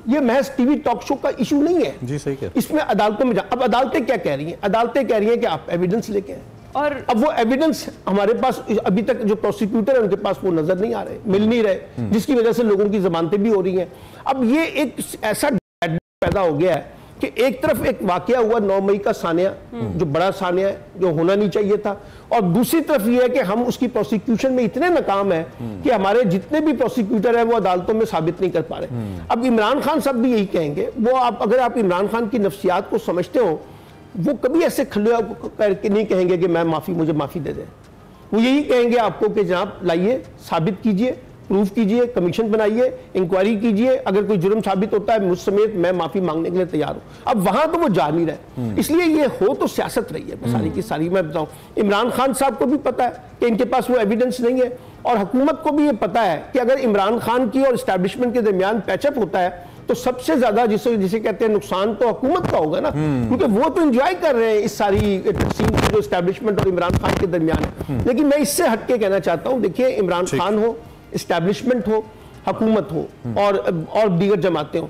ये महज टीवी टॉक शो का इशू नहीं है जी, सही कह, इसमें अदालतों में अब अदालतें क्या कह रही हैं? अदालतें कह रही हैं कि आप एविडेंस लेके आए, और अब वो एविडेंस हमारे पास अभी तक जो प्रोसिक्यूटर है उनके पास वो नजर नहीं आ रहे, मिल नहीं रहे, जिसकी वजह से लोगों की जमानतें भी हो रही हैं। अब ये एक ऐसा पैदा हो गया है कि एक तरफ एक वाकया हुआ 9 मई का सानिया, जो बड़ा सानिया है, जो होना नहीं चाहिए था, और दूसरी तरफ ये है कि हम उसकी प्रोसिक्यूशन में इतने नाकाम है कि हमारे जितने भी प्रोसिक्यूटर है वो अदालतों में साबित नहीं कर पा रहे। अब इमरान खान साहब भी यही कहेंगे, वो अगर आप इमरान खान की नफ्सियात को समझते हो, वो कभी ऐसे खुले करके नहीं कहेंगे कि मैं मुझे माफी दे दें। वो यही कहेंगे आपको कि जनाब लाइए, साबित कीजिए, प्रूफ कीजिए, कमीशन बनाइए, इंक्वायरी कीजिए, अगर कोई जुर्म साबित होता है मुझ समेत मैं माफी मांगने के लिए तैयार हूं। अब वहां तो वो जा नहीं रहे, इसलिए ये हो तो सियासत रही है सारी की सारी। मैं बताऊं, इमरान खान साहब को भी पता है कि इनके पास वो एविडेंस नहीं है, और हुकूमत को भी ये पता है कि अगर इमरान खान की और एस्टैब्लिशमेंट के दरमियान पैचअप होता है तो सबसे ज्यादा जिसे कहते हैं नुकसान तो हुकूमत का होगा ना, क्योंकि वो तो एंजॉय कर रहे हैं इस सारी तकसीम की जो एस्टैब्लिशमेंट और इमरान खान के दरमियान है। लेकिन मैं इससे हटके कहना चाहता हूं, देखिए, इमरान खान हो, एस्टैब्लिशमेंट हो, हुकूमत हो, और दीगर जमातें हो,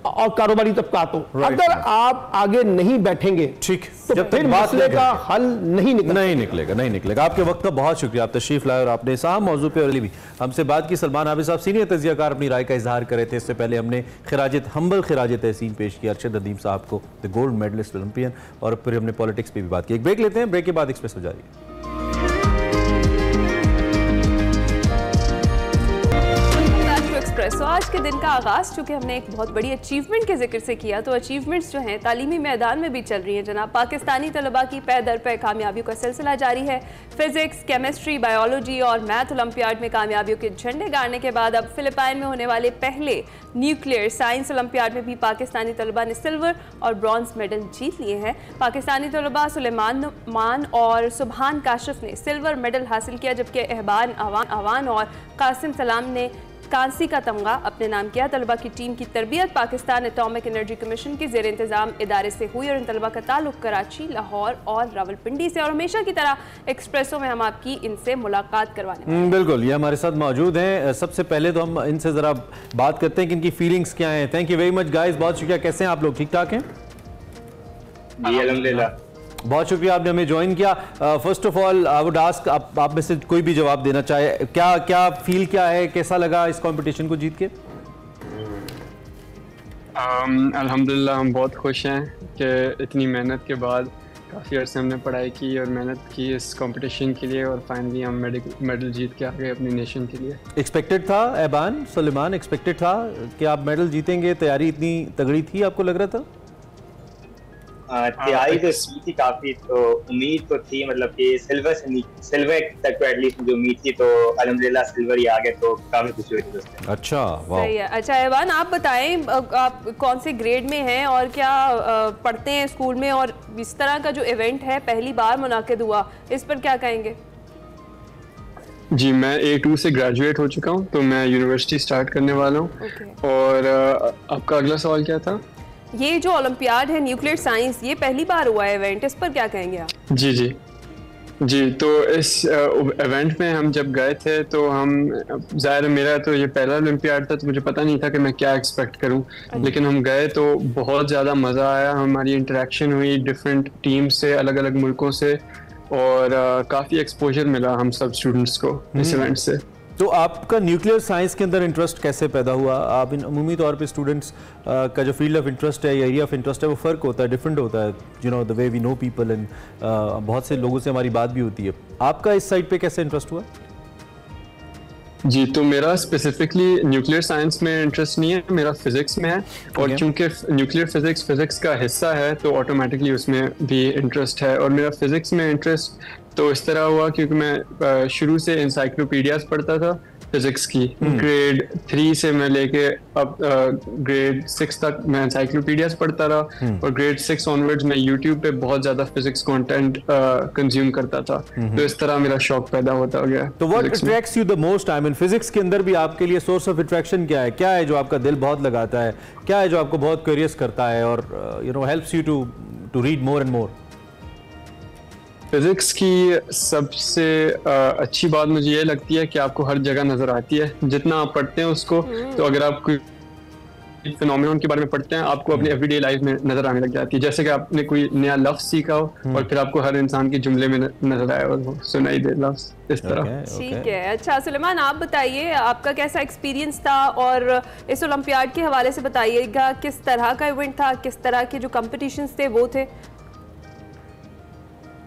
और कारोबारी तबकात हो, अगर आप आगे नहीं बैठेंगे, ठीक, तो जब फिर मसले का हल नहीं निकलेगा। आपके वक्त का बहुत शुक्रिया, आप तशरीफ लाए और आपने इस अहम मौजू पे भी हमसे बात की। सलमान हाफिज साहब सीनियर तजियाकार अपनी राय का इजहार कर रहे थे। इससे पहले हमने खिराज तहसीन पेश किया अरशद नदीम साहब को, द गोल्ड मेडलिस्ट ओलंपियन, और फिर हमने पॉलिटिक्स पे भी बात की। एक ब्रेक लेते हैं, ब्रेक के बाद एक्सप्रेस हो जा रही है। तो आज के दिन का आगाज़ चूँकि हमने एक बहुत बड़ी अचीवमेंट के जिक्र से किया, तो अचीवमेंट्स जो हैं तालीमी मैदान में भी चल रही हैं जनाब। पाकिस्तानी तलबा की पै दर पे कामयाबियों का सिलसिला जारी है। फिजिक्स, केमिस्ट्री, बायोलॉजी और मैथ ओलंपियाड में कामयाबियों के झंडे गाड़ने के बाद अब फिलिपाइन में होने वाले पहले न्यूक्लियर साइंस ओलंपियाड में भी पाकिस्तानी तलबा ने सिल्वर और ब्रॉन्ज मेडल जीत लिए हैं। पाकिस्तानी तलबा सुलेमान मान और सुबहान काशिफ ने सिल्वर मेडल हासिल किया, जबकि एहबान अवान और कासिम सलाम ने कांसी का तमगा अपने नाम किया। तलबा की टीम की तरबियत पाकिस्तान एटॉमिक एनर्जी कमीशन के ज़ेर इंतज़ाम इदारे से हुई, और इन तलबा का ताल्लुक कराची, लाहौर और रावलपिंडी से। और हमेशा की तरह एक्सप्रेसों में हम आपकी इनसे मुलाकात करवाने बिल्कुल, ये हमारे साथ मौजूद हैं। सबसे पहले तो हम इनसे ज़रा बात करते हैं कि इनकी फीलिंग्स क्या हैं। Thank you very much guys, बहुत शुक्रिया। कैसे हैं आप लोग? ठीक ठाक हैं? अल्हम्दुलिल्लाह, बहुत शुक्रिया आपने हमें ज्वाइन किया। First of all I would ask, आप में से कोई भी जवाब देना चाहे, क्या फील क्या है, कैसा लगा इस कंपटीशन को जीत के? अल्हम्दुलिल्लाह हम बहुत खुश हैं कि इतनी मेहनत के बाद काफ़ी अर्से हमने पढ़ाई की और मेहनत की इस कंपटीशन के लिए, और फाइनली हम मेडल जीत के आ गए अपनी नेशन के लिए। एक्सपेक्टेड था एहबान, सुलेमान, एक्सपेक्टेड था कि आप मेडल जीतेंगे? तैयारी इतनी तगड़ी थी, आपको लग रहा था? तैयारी तो की थी काफी, तो उम्मीद तो थी मतलब कि सिल्वर तक तो एटलीस्ट मुझे उम्मीद थी, तो अल्हम्दुलिल्लाह सिल्वर ही आ गए, तो काफी खुशी हुई थी उसमें। अच्छा, वाह। सही है। अच्छा ऐवान, आप बताएं आप कौन से ग्रेड में हैं और क्या पढ़ते हैं स्कूल में, और इस तरह का जो इवेंट है पहली बार मुनाकिद हुआ, इस पर क्या कहेंगे? जी, मैं A2 से ग्रेजुएट हो चुका हूँ, तो मैं यूनिवर्सिटी स्टार्ट करने वाला हूँ। और आपका अगला सवाल क्या था? ये जो ओलंपियाड है न्यूक्लियर साइंस, ये पहली बार हुआ है इवेंट, इस पर क्या कहेंगे आप? जी, तो इस इवेंट में हम जब गए थे तो हम ज़ाहिर मेरा तो ये पहला ओलंपियाड था, तो मुझे पता नहीं था कि मैं क्या एक्सपेक्ट करूं, लेकिन हम गए तो बहुत ज़्यादा मज़ा आया। हमारी इंटरेक्शन हुई डिफरेंट टीम से, अलग अलग मुल्कों से, और काफ़ी एक्सपोजर मिला हम सब स्टूडेंट्स को इस इवेंट से। तो आपका न्यूक्लियर साइंस के अंदर इंटरेस्ट कैसे पैदा हुआ? आप अमूमी तौर पे स्टूडेंट्स का जो फील्ड ऑफ इंटरेस्ट है या एरिया ऑफ इंटरेस्ट है वो फ़र्क होता है, डिफरेंट होता है, you know the way we know people, and बहुत से लोगों से हमारी बात भी होती है। आपका इस साइड पे कैसे इंटरेस्ट हुआ? जी, तो मेरा स्पेसिफिकली न्यूक्लियर साइंस में इंटरेस्ट नहीं है, मेरा फिजिक्स में है। और चूंकि न्यूक्लियर फिजिक्स का हिस्सा है तो ऑटोमेटिकली उसमें भी इंटरेस्ट है। और मेरा फिजिक्स में इंटरेस्ट तो इस तरह हुआ क्योंकि मैं शुरू से इंसाइक्लोपीडियाज पढ़ता था फिजिक्स की। ग्रेड 3 से मैं लेके अब ग्रेड 6 तक मैं इंसाइक्लोपीडियाज पढ़ता रहा, और ग्रेड 6 ऑनवर्ड्स मैं यूट्यूब पे बहुत ज्यादा फिजिक्स कंटेंट कंज्यूम करता था। तो इस तरह मेरा शौक पैदा होता गया। तो what attracts you the most? I mean physics के अंदर भी आपके लिए सोर्स ऑफ अट्रैक्शन क्या है? क्या है जो आपका दिल बहुत लगाता है? क्या है जो आपको बहुत क्यूरियस करता है और you know helps you to read more and more? Physics की सबसे अच्छी बात मुझे ये लगती है कि आपको हर जगह नजर आती है जितना आप पढ़ते हैं उसको। तो अगर आप कोई फिनोमेनन के बारे में पढ़ते हैं, आपको अपनी एवरीडे लाइफ में नजर आने लग जाती है। जैसे कि आपने कोई नया लफ्ज सीखा हो और फिर आपको हर इंसान के जुमले में नजर आया और सुनाई दे लफ्ज, इस तरह। ठीक है। अच्छा सुलेमान, आप बताइए आपका कैसा एक्सपीरियंस था, और इस ओलंपियाड के हवाले से बताइएगा किस तरह का इवेंट था, किस तरह के जो कॉम्पिटिशन्स थे वो थे?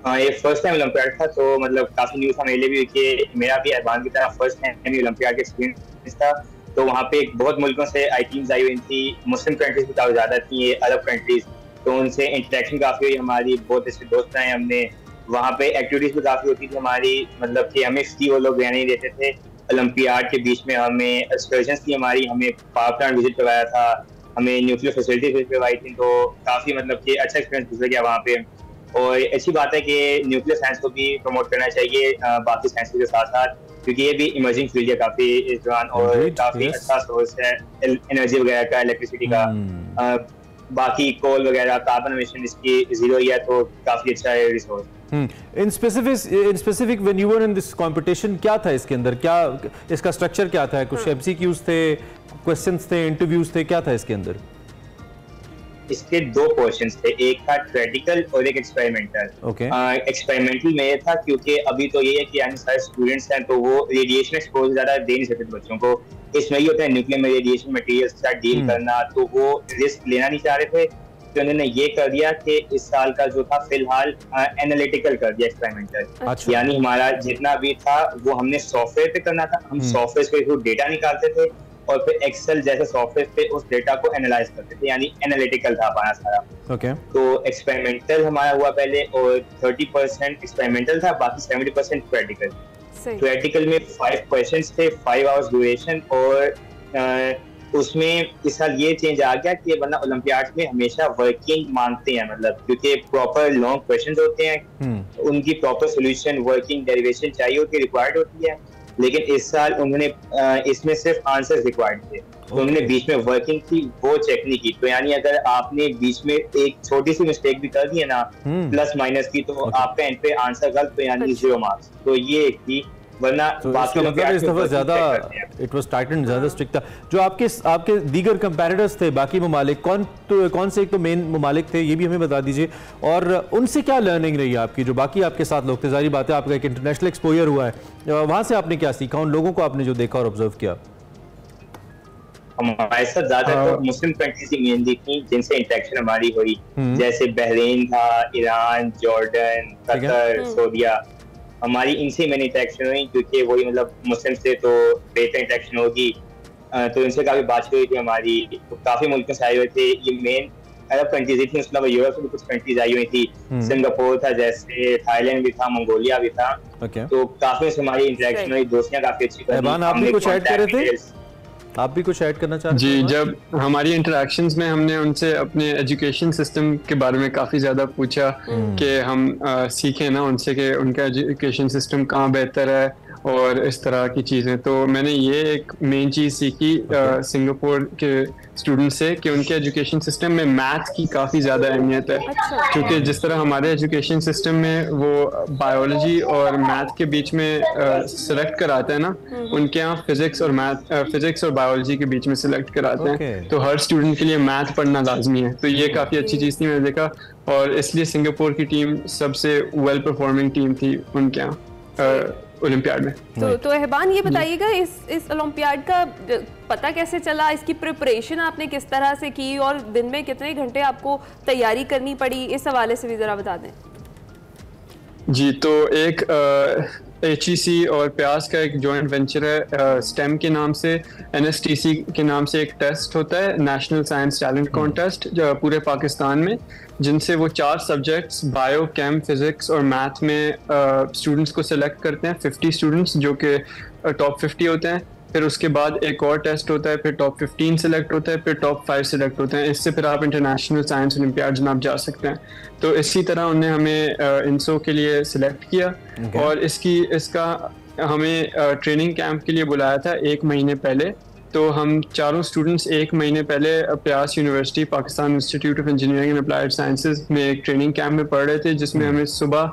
ये फर्स्ट टाइम ओलंपियाड था, तो मतलब काफी न्यूज़ था मेरे भी कि मेरा भी ऐवान की तरह फर्स्ट टाइम ओलंपियाड का एक्सपीरियंस था। तो वहाँ पे बहुत मुल्कों से आई टीम्स आई हुई थी, मुस्लिम कंट्रीज भी काफी ज्यादा थी, अरब कंट्रीज, तो उनसे इंटरेक्शन काफी हुई हमारी, बहुत अच्छे दोस्त बनाए हमने। वहाँ पे एक्टिविटीज भी काफी होती थी हमारी, मतलब कि हमें फ्री वो लोग रहने देते थे। ओलंपियाड के बीच में हमें एक्सकर्शंस थी हमारी, हमें पावर प्लांट विजिट करवाया था, हमें न्यूक्लियर फैसिलिटीज विजिट करवाई थी, तो काफी मतलब कि अच्छा एक्सपीरियंस गुजर गया वहाँ पे। और अच्छी बात है कि न्यूक्लियर साइंस को भी प्रमोट करना चाहिए बाकी साइंस के साथ साथ, क्योंकि ये भी इमर्जिंग फील्ड है काफी इस दौरान, और काफी अच्छा सोर्स है एनर्जी वगैरह का, इलेक्ट्रिसिटी का। बाकी कोल वगैरह, कार्बन एमिशन इसकी जीरो ही है, तो काफी अच्छा है resource. In specific when you were in this competition, क्या था इसके अंदर, क्या इसका स्ट्रक्चर क्या था? कुछ एमसीक्यूज थे, क्वेश्चंस थे, इंटरव्यूज थे, क्या था इसके अंदर? इसके दो पोर्शंस थे, एक था थ्योरेटिकल और एक एक्सपेरिमेंटल। एक्सपेरिमेंटल में ये था क्योंकि अभी तो ये है कि यानी सारे स्टूडेंट्स हैं तो वो रेडिएशन एक्सपोजर ज्यादा दे नहीं सकते बच्चों को। इसमें ये होता है न्यूक्लियर में रेडिएशन मटेरियल्स के साथ डील करना, तो वो रिस्क लेना नहीं चाह रहे थे, तो उन्होंने ये कर दिया कि इस साल का जो था फिलहाल एनालिटिकल कर दिया एक्सपेरिमेंटल। यानी हमारा जितना भी था वो हमने सॉफ्टवेयर पे करना था, हम सॉफ्टवेयर के थ्रू डेटा निकालते थे और फिर एक्सेल जैसे सॉफ्टवेयर पे उस डेटा को एनालाइज करते थे, यानी एनालिटिकल था हमारा सारा। तो एक्सपेरिमेंटल हमारा हुआ पहले, और 30% एक्सपेरिमेंटल था, बाकी 70% थ्योरेटिकल। थ्योरेटिकल में 5 क्वेश्चंस थे, 5 आवर्स ड्यूरेशन, और उसमें इस साल ये चेंज आ गया कि वरना ओलंपियाड्स में हमेशा वर्किंग मांगते हैं, मतलब क्योंकि प्रॉपर लॉन्ग क्वेश्चंस होते हैं, उनकी प्रॉपर सोल्यूशन, वर्किंग डेरिवेशन चाहिए होती है, रिक्वायर्ड होती है। लेकिन इस साल उन्होंने इसमें सिर्फ आंसर्स रिक्वायर्ड थे, तो उन्होंने बीच में वर्किंग थी वो चेक नहीं की। तो यानी अगर आपने बीच में एक छोटी सी मिस्टेक भी कर दी है ना, प्लस माइनस की, तो आपका एंड पे आंसर गलत, तो यानी 0 मार्क्स। तो ये एक थी, वरना बाकी मतलब इस दफा ज्यादा इट वाज टाइटन, ज्यादा स्ट्रिक्ट था। जो आपके दीगर कंपैरेटर्स थे बाकी ममालिक, कौन से एक तो मेन ममालिक थे, ये भी हमें बता दीजिए, और उनसे क्या लर्निंग रही है आपकी? जो बाकी आपके साथ लोग थे, जारी बात है आपका एक इंटरनेशनल एक्सपोजर हुआ है, वहां से आपने क्या सीखा? उन लोगों को आपने जो देखा और ऑब्जर्व किया? हमारे साथ ज्यादातर मुस्लिम कंट्रीज ही मेनली थी जिनसे इंटरेक्शन हमारी हुई, जैसे बहरीन था, ईरान, जॉर्डन, कतर, सऊदीया, हमारी इनसे मैंने इंटरेक्शन हुई, क्योंकि वही मतलब मुस्लिम से तो बेहतर इंटरेक्शन होगी, तो इनसे काफी बातचीत हुई थी हमारी। तो काफी मुल्कों से आए हुए थे, ये मेन अरब कंट्रीज थी, उसके अलावा यूरोप से भी कुछ कंट्रीज आई हुई थी, सिंगापुर था, जैसे थाईलैंड भी था, मंगोलिया भी था। तो काफी हमारी इंटरेक्शन हुई, दोस्तियां काफी अच्छी बनी। आप भी कुछ ऐड कर रहे थे? आप भी कुछ ऐड करना चाहते हैं? जी, जब हमारी इंटरेक्शंस में हमने उनसे अपने एजुकेशन सिस्टम के बारे में काफ़ी ज़्यादा पूछा कि हम सीखें ना उनसे कि उनका एजुकेशन सिस्टम कहाँ बेहतर है और इस तरह की चीज़ें। तो मैंने ये एक मेन चीज़ सीखी सिंगापुर के स्टूडेंट से कि उनके एजुकेशन सिस्टम में मैथ की काफ़ी ज़्यादा अहमियत है। क्योंकि जिस तरह हमारे एजुकेशन सिस्टम में वो बायोलॉजी और मैथ के बीच में सिलेक्ट कराते हैं ना, उनके यहाँ फिजिक्स और बायोलॉजी के बीच में सिलेक्ट कराते हैं। तो हर स्टूडेंट के लिए मैथ पढ़ना लाजमी है। तो ये काफ़ी अच्छी चीज़ थी, मैंने देखा, और इसलिए सिंगापुर की टीम सबसे वेल परफॉर्मिंग टीम थी उनके यहाँ ओलंपियाड में। तो एहबान ये बताइएगा, इस ओलंपियाड का पता कैसे चला, इसकी प्रिपरेशन आपने किस तरह से की और दिन में कितने घंटे आपको तैयारी करनी पड़ी, इस हवाले से भी जरा बता दें। जी, तो एक HEC और प्यास का एक जॉइंट वेंचर है, स्टेम के नाम से, NSTC के नाम से एक टेस्ट होता है, नेशनल साइंस टैलेंट कॉन्टेस्ट, पूरे पाकिस्तान में, जिनसे वो 4 सब्जेक्ट्स बायो, केम, फिजिक्स और मैथ में स्टूडेंट्स को सिलेक्ट करते हैं, 50 स्टूडेंट्स जो कि टॉप 50 होते हैं। फिर उसके बाद एक और टेस्ट होता है, फिर टॉप 15 सिलेक्ट होता है, फिर टॉप 5 सिलेक्ट होते हैं। इससे फिर आप इंटरनेशनल साइंस ओलंपियाड में आप जा सकते हैं। तो इसी तरह उन्होंने हमें इंसो के लिए सिलेक्ट किया और इसका हमें ट्रेनिंग कैंप के लिए बुलाया था 1 महीने पहले। तो हम चारों स्टूडेंट्स 1 महीने पहले प्यास university, Pakistan institute of engineering and applied sciences में एक ट्रेनिंग कैंप में पढ़ रहे थे, जिसमें हमें सुबह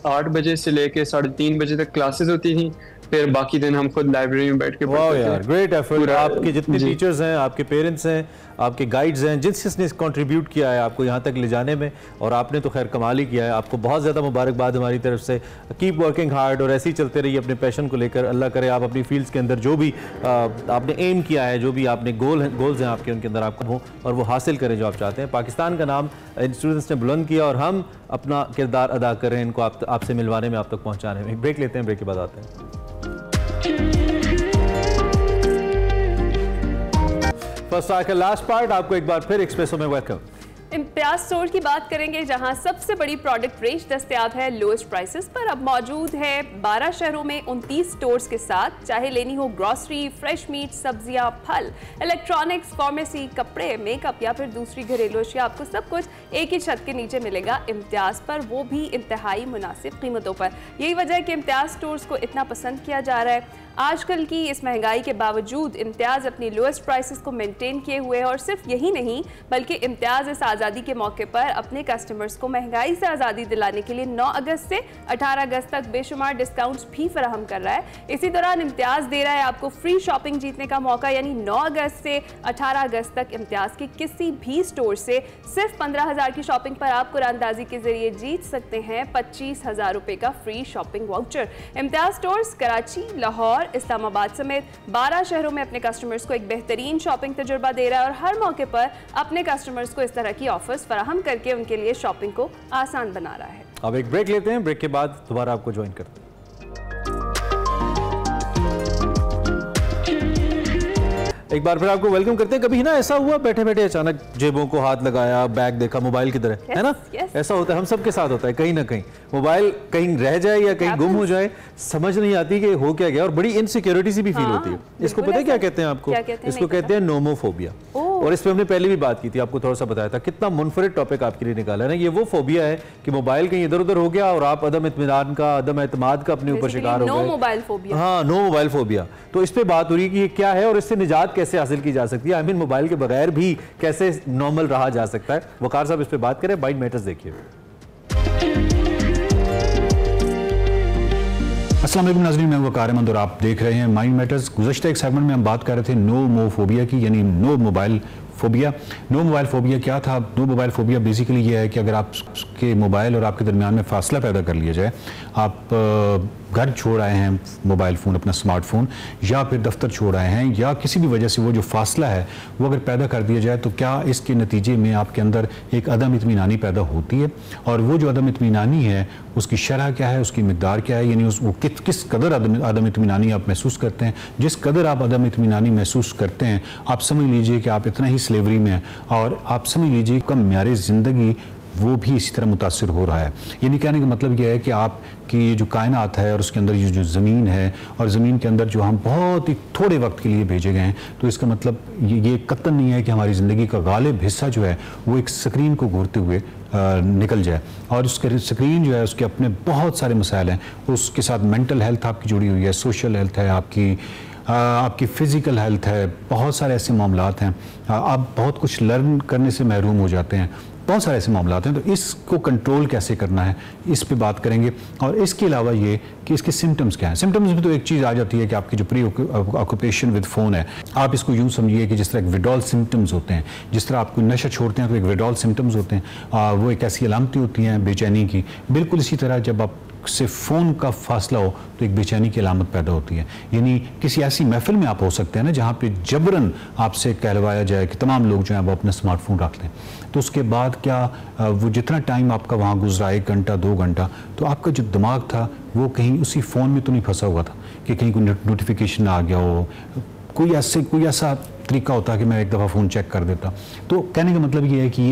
8 बजे से लेके 3:30 बजे तक क्लासेस होती थी। फिर बाकी दिन हम खुद लाइब्रेरी में बैठ के पढ़ते थे। Great effort. आपके जितने टीचर्स हैं, आपके पेरेंट्स हैं, आपके गाइड्स हैं, जिसने कंट्रीब्यूट किया है आपको यहाँ तक ले जाने में, और आपने तो खैर कमाल ही किया है। आपको बहुत ज़्यादा मुबारकबाद हमारी तरफ से। कीप वर्किंग हार्ड और ऐसे ही चलते रहिए अपने पैशन को लेकर। अल्लाह करे आप अपनी फील्ड्स के अंदर जो भी आपने एम किया है, जो भी आपने गोल्स हैं आपके, उनके अंदर आपको हो और वो हासिल करें जो आप चाहते हैं। पाकिस्तान का नाम इन स्टूडेंट्स ने बुलंद किया और हम अपना किरदार अदा कर रहे हैं इनको आपसे मिलवाने में, आप तक पहुँचाने में। ब्रेक लेते हैं, ब्रेक के बाद आते हैं। फर्स्ट आवर का लास्ट पार्ट, आपको एक बार फिर एक्सप्रेसो में वेलकम। इम्तियाज स्टोर की बात करेंगे, जहां सबसे बड़ी प्रोडक्ट रेंज दस्तयाब है लोएस्ट प्राइसेस पर। अब मौजूद है 12 शहरों में 29 स्टोर्स के साथ। चाहे लेनी हो ग्रॉसरी, फ्रेश मीट, सब्जियां, फल, इलेक्ट्रॉनिक्स, फार्मेसी, कपड़े, मेकअप या फिर दूसरी घरेलू अशिया, आपको सब कुछ एक ही छत के नीचे मिलेगा इम्तियाज पर, वो भी इंतहाई मुनासिब कीमतों पर। यही वजह है कि इम्तियाज स्टोर्स को इतना पसंद किया जा रहा है। आजकल की इस महंगाई के बावजूद इम्तियाज अपनी लोएस्ट प्राइसेस को मेंटेन किए हुए है, और सिर्फ यही नहीं बल्कि इम्तियाज इस आज़ादी के मौके पर अपने कस्टमर्स को महंगाई से आज़ादी दिलाने के लिए 9 अगस्त से 18 अगस्त तक बेशुमार डिस्काउंट्स भी फराहम कर रहा है। इसी दौरान इम्तियाज दे रहा है आपको फ्री शॉपिंग जीतने का मौका, यानी 9 अगस्त से 18 अगस्त तक इम्तियाज के किसी भी स्टोर से सिर्फ 15,000 की शॉपिंग पर आप कुरानदाजी के जरिए जीत सकते हैं 25,000 रुपए का free shopping voucher. Imtiaz stores Karachi, Lahore, Islamabad समेत 12 शहरों में अपने कस्टमर्स को एक बेहतरीन शॉपिंग तजुर्बा दे रहा है और हर मौके पर अपने कस्टमर्स को इस तरह की ऑफर्स फराहम करके उनके लिए शॉपिंग को आसान बना रहा है। अब एक ब्रेक लेते हैं, ब्रेक के बाद दोबारा आपको ज्वाइन करते हैं। एक बार फिर आपको वेलकम करते हैं। कभी ना ऐसा हुआ बैठे बैठे अचानक जेबों को हाथ लगाया, बैग देखा, मोबाइल की तरह, है ना? ऐसा होता है, हम सब के साथ होता है। कहीं ना कहीं मोबाइल कहीं रह जाए या कहीं गुम हो जाए, समझ नहीं आती कि हो क्या गया, और बड़ी इनसिक्योरिटी सी भी फील होती है। इसको पता है क्या कहते हैं आपको? इसको कहते हैं नोमोफोबिया। और इस पे हमने पहले भी बात की थी, आपको थोड़ा सा बताया था। कितना मुनफरिद टॉपिक आपके लिए निकाला है ना। ये वो फोबिया है कि मोबाइल कहीं इधर उधर हो गया और आप अदम इत्मीनान का, अदम एतमाद का अपने ऊपर शिकार हो गए। No mobile phobia. हाँ, नो मोबाइल फोबिया। तो इस पे बात हो रही है कि ये क्या है और इससे निजात कैसे हासिल की जा सकती है। आई मीन मोबाइल के बगैर भी कैसे नॉर्मल रहा जा सकता है। वकार साहब इस पे बात करें। माइंड मैटर्स देखिए। अस्सलाम वालेकुम नाज़रीन, मैं वकार अहमद और आप देख रहे हैं माइंड मैटर्स। गुज़श्ता एक सेगमेंट में हम बात कर रहे थे नो मोफोबिया की, यानी no mobile phobia. No mobile phobia क्या था? नो मोबाइल फोबिया बेसिकली ये है कि अगर आप कि मोबाइल और आपके दरमियान में फासला पैदा कर लिया जाए, आप घर छोड़ आए हैं मोबाइल फ़ोन, अपना स्मार्टफोन, या फिर दफ्तर छोड़ आए हैं, या किसी भी वजह से वो जो फासला है वो अगर पैदा कर दिया जाए, तो क्या इसके नतीजे में आपके अंदर एक अदम इत्मीनानी पैदा होती है? और वो जो अदम इत्मीनानी है उसकी शरह क्या है, उसकी मिकदार क्या है, यानी वो किस कदर अदम इत्मीनानी आप महसूस करते हैं? जिस कदर आप अदम इत्मीनानी महसूस करते हैं, आप समझ लीजिए कि आप इतना ही स्लेवरी में हैं, और आप समझ लीजिए कम म्यारे ज़िंदगी वो भी इसी तरह मुतासिर हो रहा है। यानी कहने का मतलब यह है कि आपकी जो कायनात है और उसके अंदर ये जो ज़मीन है, और ज़मीन के अंदर जो हम बहुत ही थोड़े वक्त के लिए भेजे गए हैं, तो इसका मतलब ये कतई नहीं है कि हमारी ज़िंदगी का गालिब हिस्सा जो है वो एक स्क्रीन को घूरते हुए निकल जाए। और उसके स्क्रीन जो है उसके अपने बहुत सारे मसाइल हैं, उसके साथ मेंटल हेल्थ आपकी जुड़ी हुई है, सोशल हेल्थ है, आपकी फ़िज़िकल हेल्थ है, बहुत सारे ऐसे मामलात हैं, आप बहुत कुछ लर्न करने से महरूम हो जाते हैं, बहुत सारे ऐसे मामलात हैं। तो इसको कंट्रोल कैसे करना है, इस पे बात करेंगे। और इसके अलावा ये कि इसके सिम्टम्स क्या हैं। सिम्टम्स में तो एक चीज़ आ जाती है कि आपकी जो प्री ऑक्यूपेशन विद फ़ोन है, आप इसको यूँ समझिए कि जिस तरह एक विड्रॉल सिम्टम्स होते हैं, जिस तरह आपको नशा छोड़ते हैं तो एक विड्रॉल सिम्टम्स होते हैं, वो एक ऐसी अलामतें होती हैं बेचैनी की। बिल्कुल इसी तरह जब आप से फ़ोन का फासला हो तो एक बेचैनी की अलामत पैदा होती है। यानी किसी ऐसी महफिल में आप हो सकते हैं ना जहाँ पे जबरन आपसे कहलवाया जाए कि तमाम लोग जो हैं वो अपना स्मार्टफोन रख लें, तो उसके बाद क्या वो जितना टाइम आपका वहाँ गुजरा, 1 घंटा 2 घंटा, तो आपका जो दिमाग था वो कहीं उसी फ़ोन में तो नहीं फंसा हुआ था कि कहीं कोई नोटिफिकेशन आ गया हो, कोई ऐसा तरीका होता है कि मैं एक दफ़ा फ़ोन चेक कर देता। तो कहने का मतलब ये है कि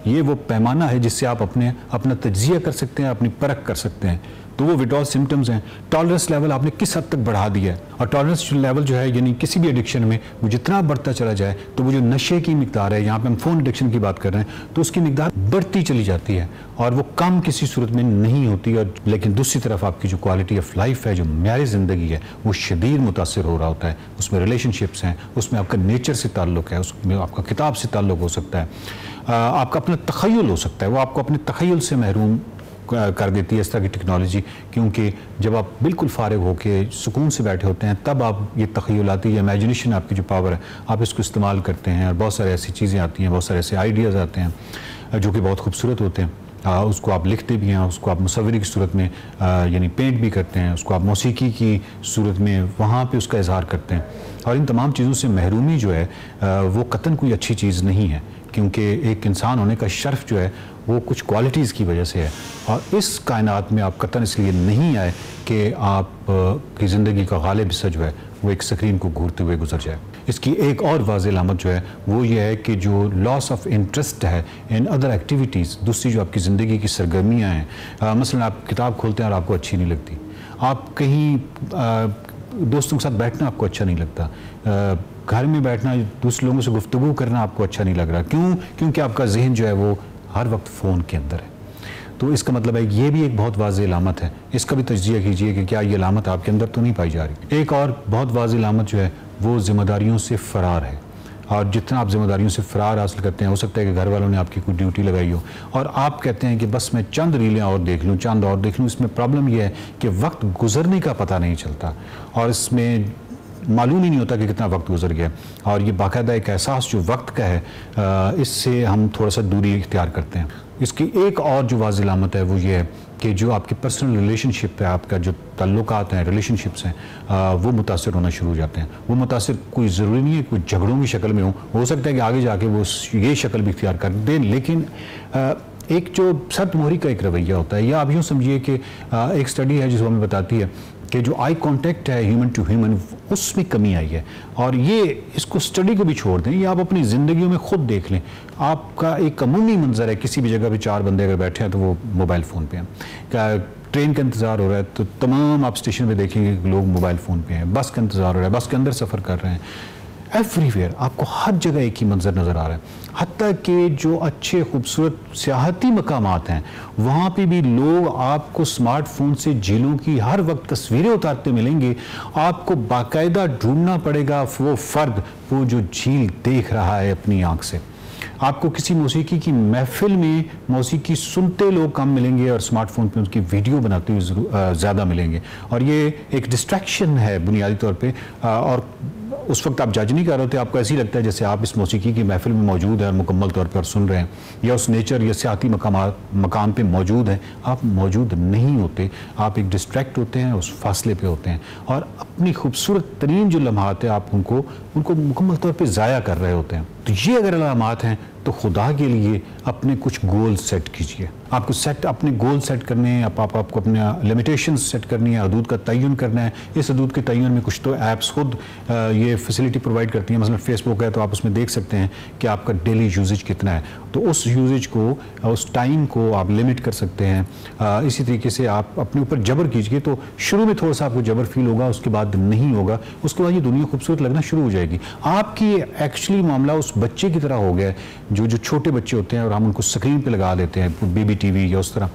ये वो पैमाना है जिससे आप अपना तज्जिया कर सकते हैं, अपनी परख कर सकते हैं। तो वो विड्रॉल सिम्टम्स हैं। टॉलरेंस लेवल आपने किस हद तक बढ़ा दिया है, और टॉलरेंस लेवल जो है यानी किसी भी एडिक्शन में वो जितना बढ़ता चला जाए, तो वो जो नशे की मिकदार है, यहाँ पे हम फ़ोन एडिक्शन की बात कर रहे हैं, तो उसकी मिकदार बढ़ती चली जाती है और वो कम किसी सूरत में नहीं होती। और लेकिन दूसरी तरफ आपकी जो क्वालिटी ऑफ लाइफ है, जो म्यारी ज़िंदगी है, वो शदीद मुतासिर हो रहा होता है। उसमें रिलेशनशिप्स हैं, उसमें आपका नेचर से ताल्लुक़ है, उसमें आपका किताब से ताल्लुक़ हो सकता है, आपका अपना तख़य्युल हो सकता है, वो आपको अपने तख़य्युल से महरूम कर देती है इस तरह की टेक्नोलॉजी। क्योंकि जब आप बिल्कुल फारिग होकर सुकून से बैठे होते हैं, तब आप ये तख़य्युलाती या इमेजिनेशन आपकी जो पावर है, आप इसको इस्तेमाल करते हैं और बहुत सारी ऐसी चीज़ें आती हैं, बहुत सारे ऐसे आइडियाज़ आते हैं जो कि बहुत खूबसूरत होते हैं। उसको आप लिखते भी हैं, उसको आप मुसव्वरी की सूरत में यानी पेंट भी करते हैं, उसको आप मौसीकी की सूरत में वहाँ पे उसका इजहार करते हैं। और इन तमाम चीज़ों से महरूमी जो है वो कतन कोई अच्छी चीज़ नहीं है, क्योंकि एक इंसान होने का शर्फ जो है वो कुछ क्वालिटीज़ की वजह से है। और इस कायनात में आप कतन इसलिए नहीं आए कि आप की ज़िंदगी का गालिब हिस्सा जो है वो एक स्क्रीन को घूरते हुए गुजर जाए। इसकी एक और वाज़ेह अलामत जो है वो ये है कि जो लॉस ऑफ इंटरेस्ट है इन अदर एक्टिविटीज़, दूसरी जो आपकी ज़िंदगी की सरगर्मियाँ हैं, मसलन आप किताब खोलते हैं और आपको अच्छी नहीं लगती, आप कहीं दोस्तों के साथ बैठना आपको अच्छा नहीं लगता, घर में बैठना, दूसरे लोगों से गुफ्तगू करना आपको अच्छा नहीं लग रहा। क्यों? क्योंकि आपका जहन जो है वो हर वक्त फ़ोन के अंदर है। तो इसका मतलब है ये भी एक बहुत वाज़ेह अलामत है। इसका भी तज्जिया कीजिए कि क्या ये अलामत आपके अंदर तो नहीं पाई जा रही। एक और बहुत वाज़ेह अलामत जो है वो ज़िम्मेदारियों से फ़रार है। और जितना आप ज़िम्मेदारियों से फ़रार हासिल करते हैं, हो सकता है कि घर वालों ने आपकी कोई ड्यूटी लगाई हो और आप कहते हैं कि बस मैं चंद रीलें और देख लूँ, चंद और देख लूँ। इसमें प्रॉब्लम यह है कि वक्त गुजरने का पता नहीं चलता और इसमें मालूम ही नहीं होता कि कितना वक्त गुजर गया। और ये बाकायदा एक एहसास जो वक्त का है, इससे हम थोड़ा सा दूरी इख्तियार करते हैं। इसकी एक और जो वाज़ेह अलामत है वो ये है कि जो आपके पर्सनल रिलेशनशिप है, आपका जो ताल्लुकात हैं, रिलेशनशिप्स हैं, वो मुतासिर होना शुरू हो जाते हैं। वो मुतासिर कोई ज़रूरी नहीं है कोई झगड़ों की शक्ल में हो सकता है कि आगे जाके वो ये शक्ल भी इख्तियार कर दें, लेकिन एक जो सख्त मोहरी का एक रवैया होता है, या आप यूँ समझिए कि एक स्टडी है जिसको हमें बताती है कि जो आई कांटेक्ट है ह्यूमन टू ह्यूमन, उसमें कमी आई है। और ये इसको स्टडी को भी छोड़ दें, या आप अपनी ज़िंदगियों में खुद देख लें। आपका एक अमूमी मंजर है, किसी भी जगह पे 4 बंदे अगर बैठे हैं तो वो मोबाइल फ़ोन पे हैं। ट्रेन का इंतज़ार हो रहा है तो तमाम आप स्टेशन पे देखेंगे कि लोग मोबाइल फ़ोन पे हैं। बस का इंतज़ार हो रहा है, बस के अंदर सफ़र कर रहे हैं। एवरीवेयर आपको हर जगह एक ही मंजर नज़र आ रहा है। हत्ता कि जो अच्छे खूबसूरत सियाहती मकामात हैं वहाँ पे भी लोग आपको स्मार्टफोन से झीलों की हर वक्त तस्वीरें उतारते मिलेंगे। आपको बाकायदा ढूंढना पड़ेगा वो फ़र्द वो जो झील देख रहा है अपनी आँख से। आपको किसी मौसीकी की महफिल में मौसीकी सुनते लोग कम मिलेंगे और स्मार्टफोन पे उसकी वीडियो बनाते हुए ज़्यादा मिलेंगे। और ये एक डिस्ट्रैक्शन है बुनियादी तौर पे। और उस वक्त आप जज नहीं कर रहे होते, आपको ऐसे ही लगता है जैसे आप इस मौसीकी की महफिल में मौजूद हैं और मुकम्मल तौर पर सुन रहे हैं, या उस नेचर या सियाती मकाम पे मौजूद हैं। आप मौजूद नहीं होते, आप एक डिस्ट्रैक्ट होते हैं, उस फासले पे होते हैं और अपनी खूबसूरत तरीन जो लम्हात है आप उनको मुकम्मल तौर पे ज़ाया कर रहे होते हैं। तो ये अगर अलामात हैं तो खुदा के लिए अपने कुछ गोल सेट कीजिए। आपको अपने गोल सेट करने हैं, आपको अपने लिमिटेशंस सेट करनी है, हदूद का तयन करना है। इस हदूद के तयन में कुछ तो ऐप्स खुद ये फैसिलिटी प्रोवाइड करती हैं। मसलन फेसबुक है तो आप उसमें देख सकते हैं कि आपका डेली यूजेज कितना है, तो उस यूजेज को, उस टाइम को आप लिमिट कर सकते हैं। इसी तरीके से आप अपने ऊपर जबर कीजिए, तो शुरू में थोड़ा सा आपको जबर फील होगा, उसके बाद नहीं होगा, उसके बाद ये दुनिया खूबसूरत लगना शुरू हो जाएगी। आपकी एक्चुअली मामला उस बच्चे की तरह हो गया है जो छोटे बच्चे होते हैं और हम उनको स्क्रीन पे लगा देते हैं, बेबी टीवी या उस तरह,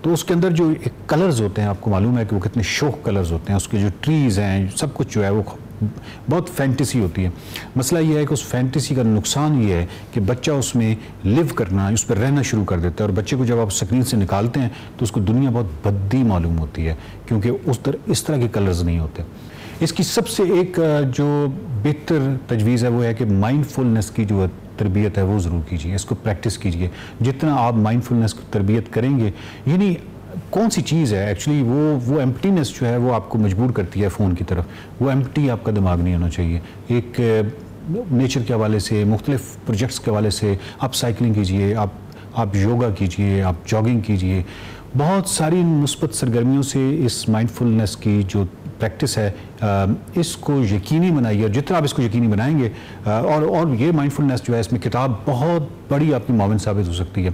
तो उसके अंदर जो एक कलर्स होते हैं, आपको मालूम है कि वो कितने शौक कलर्स होते हैं, उसके जो ट्रीज़ हैं, सब कुछ जो है वो बहुत फैंटेसी होती है। मसला ये है कि उस फैंटेसी का नुकसान ये है कि बच्चा उसमें लिव करना, उस पर रहना शुरू कर देता है, और बच्चे को जब आप स्क्रीन से निकालते हैं तो उसको दुनिया बहुत भद्दी मालूम होती है, क्योंकि इस तरह के कलर्स नहीं होते। इसकी सबसे एक जो बेहतर तजवीज़ है वो है कि माइंडफुलनेस की जो तरबियत है वो ज़रूर कीजिए, इसको प्रैक्टिस कीजिए। जितना आप माइंडफुलनेस की तरबियत करेंगे, यानी कौन सी चीज़ है एक्चुअली वो एम्प्टीनेस जो है वो आपको मजबूर करती है फ़ोन की तरफ। वो एम्प्टी आपका दिमाग नहीं होना चाहिए। एक नेचर के हवाले से, मुख्तलिफ प्रोजेक्ट्स के हवाले से आप साइकिलिंग कीजिए, आप योगा कीजिए, आप जॉगिंग कीजिए। बहुत सारी मुस्बत सरगर्मियों से इस माइंडफुलनेस की जो प्रैक्टिस है इसको यकीनी बनाइए, और जितना आप इसको यकीनी बनाएंगे और ये माइंडफुलनेस जो है इसमें किताब बहुत बड़ी आपकी माविन साबित हो सकती है।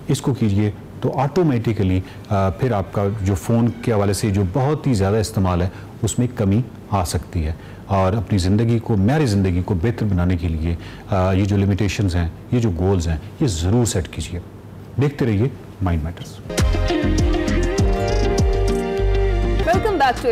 इसको कीजिए तो ऑटोमेटिकली फिर आपका जो फ़ोन के हवाले से जो बहुत ही ज़्यादा इस्तेमाल है उसमें कमी आ सकती है, और अपनी ज़िंदगी को, मेरी ज़िंदगी को बेहतर बनाने के लिए ये जो लिमिटेशंस हैं, ये जो गोल्स हैं, ये ज़रूर सेट कीजिए। देखते रहिए mind matters. Welcome back to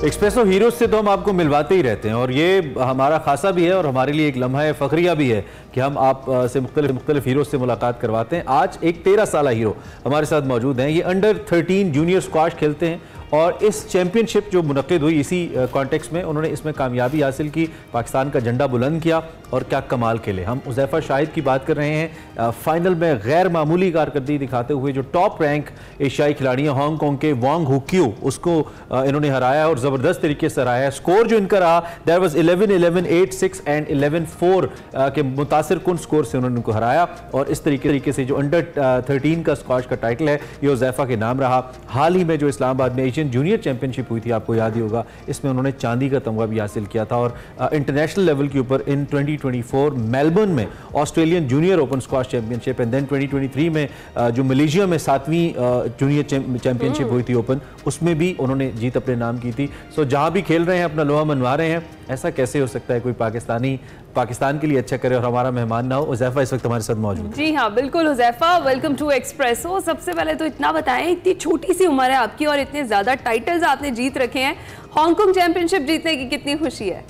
Expresso heroes से तो हम आपको मिलवाते ही रहते हैं, और ये हमारा खासा भी है और हमारे लिए एक लम्हा है, फ़ख्रिया भी है कि हम आप से मुख्तलिफ हीरोज से मुलाकात करवाते हैं। आज एक 13 साला हीरो हमारे साथ मौजूद हैं। ये अंडर 13 जूनियर स्क्वाश खेलते हैं, और इस चैम्पियनशिप जो मुनक़िद हुई इसी कॉन्टेक्स्ट में उन्होंने इसमें कामयाबी हासिल की, पाकिस्तान का झंडा बुलंद किया, और क्या कमाल खेले। हम उज़ैफ़ा शाहिद की बात कर रहे हैं। फाइनल में गैर मामूली कारकर्दगी दिखाते हुए जो टॉप रैंक एशियाई खिलाड़ी हैं हांगकॉन्ग के वांग हुक्यू, उसको इन्होंने हराया और ज़बरदस्त तरीके से हराया। स्कोर जो इनका रहा दैट वाज 11-11, 8-6 एंड 11-4 के मुतासिर कुन स्कोर से उन्होंने उनको हराया, और इस तरीके से जो अंडर 13 का स्क्वाश का टाइटल है ये उज़ैफ़ा के नाम रहा। हाल ही में जो इस्लामाबाद में जूनियर चैंपियनशिप हुई थी, आपको याद ही होगा, इसमें उन्होंने चांदी का तमगा भी हासिल किया था, और इंटरनेशनल लेवल के ऊपर इन 2024 मेलबर्न में Australian junior open squash championship, and then 2023 में जो मलेशिया में 7वीं जूनियर चैंपियनशिप हुई थी ओपन, उसमें भी उन्होंने जीत अपने नाम की थी। सो जहां भी खेल रहे हैं अपना लोहा मनवा रहे हैं। ऐसा कैसे हो सकता है कोई पाकिस्तान के लिए अच्छा करे और हमारा मेहमान ना हो। उज़ैफ़ा इस वक्त हमारे साथ मौजूद है। जी हाँ, बिल्कुल उज़ैफ़ा, वेलकम टू एक्सप्रेसो। सबसे पहले तो इतना बताएं, इतनी छोटी सी उम्र है आपकी और इतने ज़्यादा टाइटल्स आपने जीत रखे हैं, हांगकॉन्ग चैंपियनशिप जीतने की कितनी खुशी है?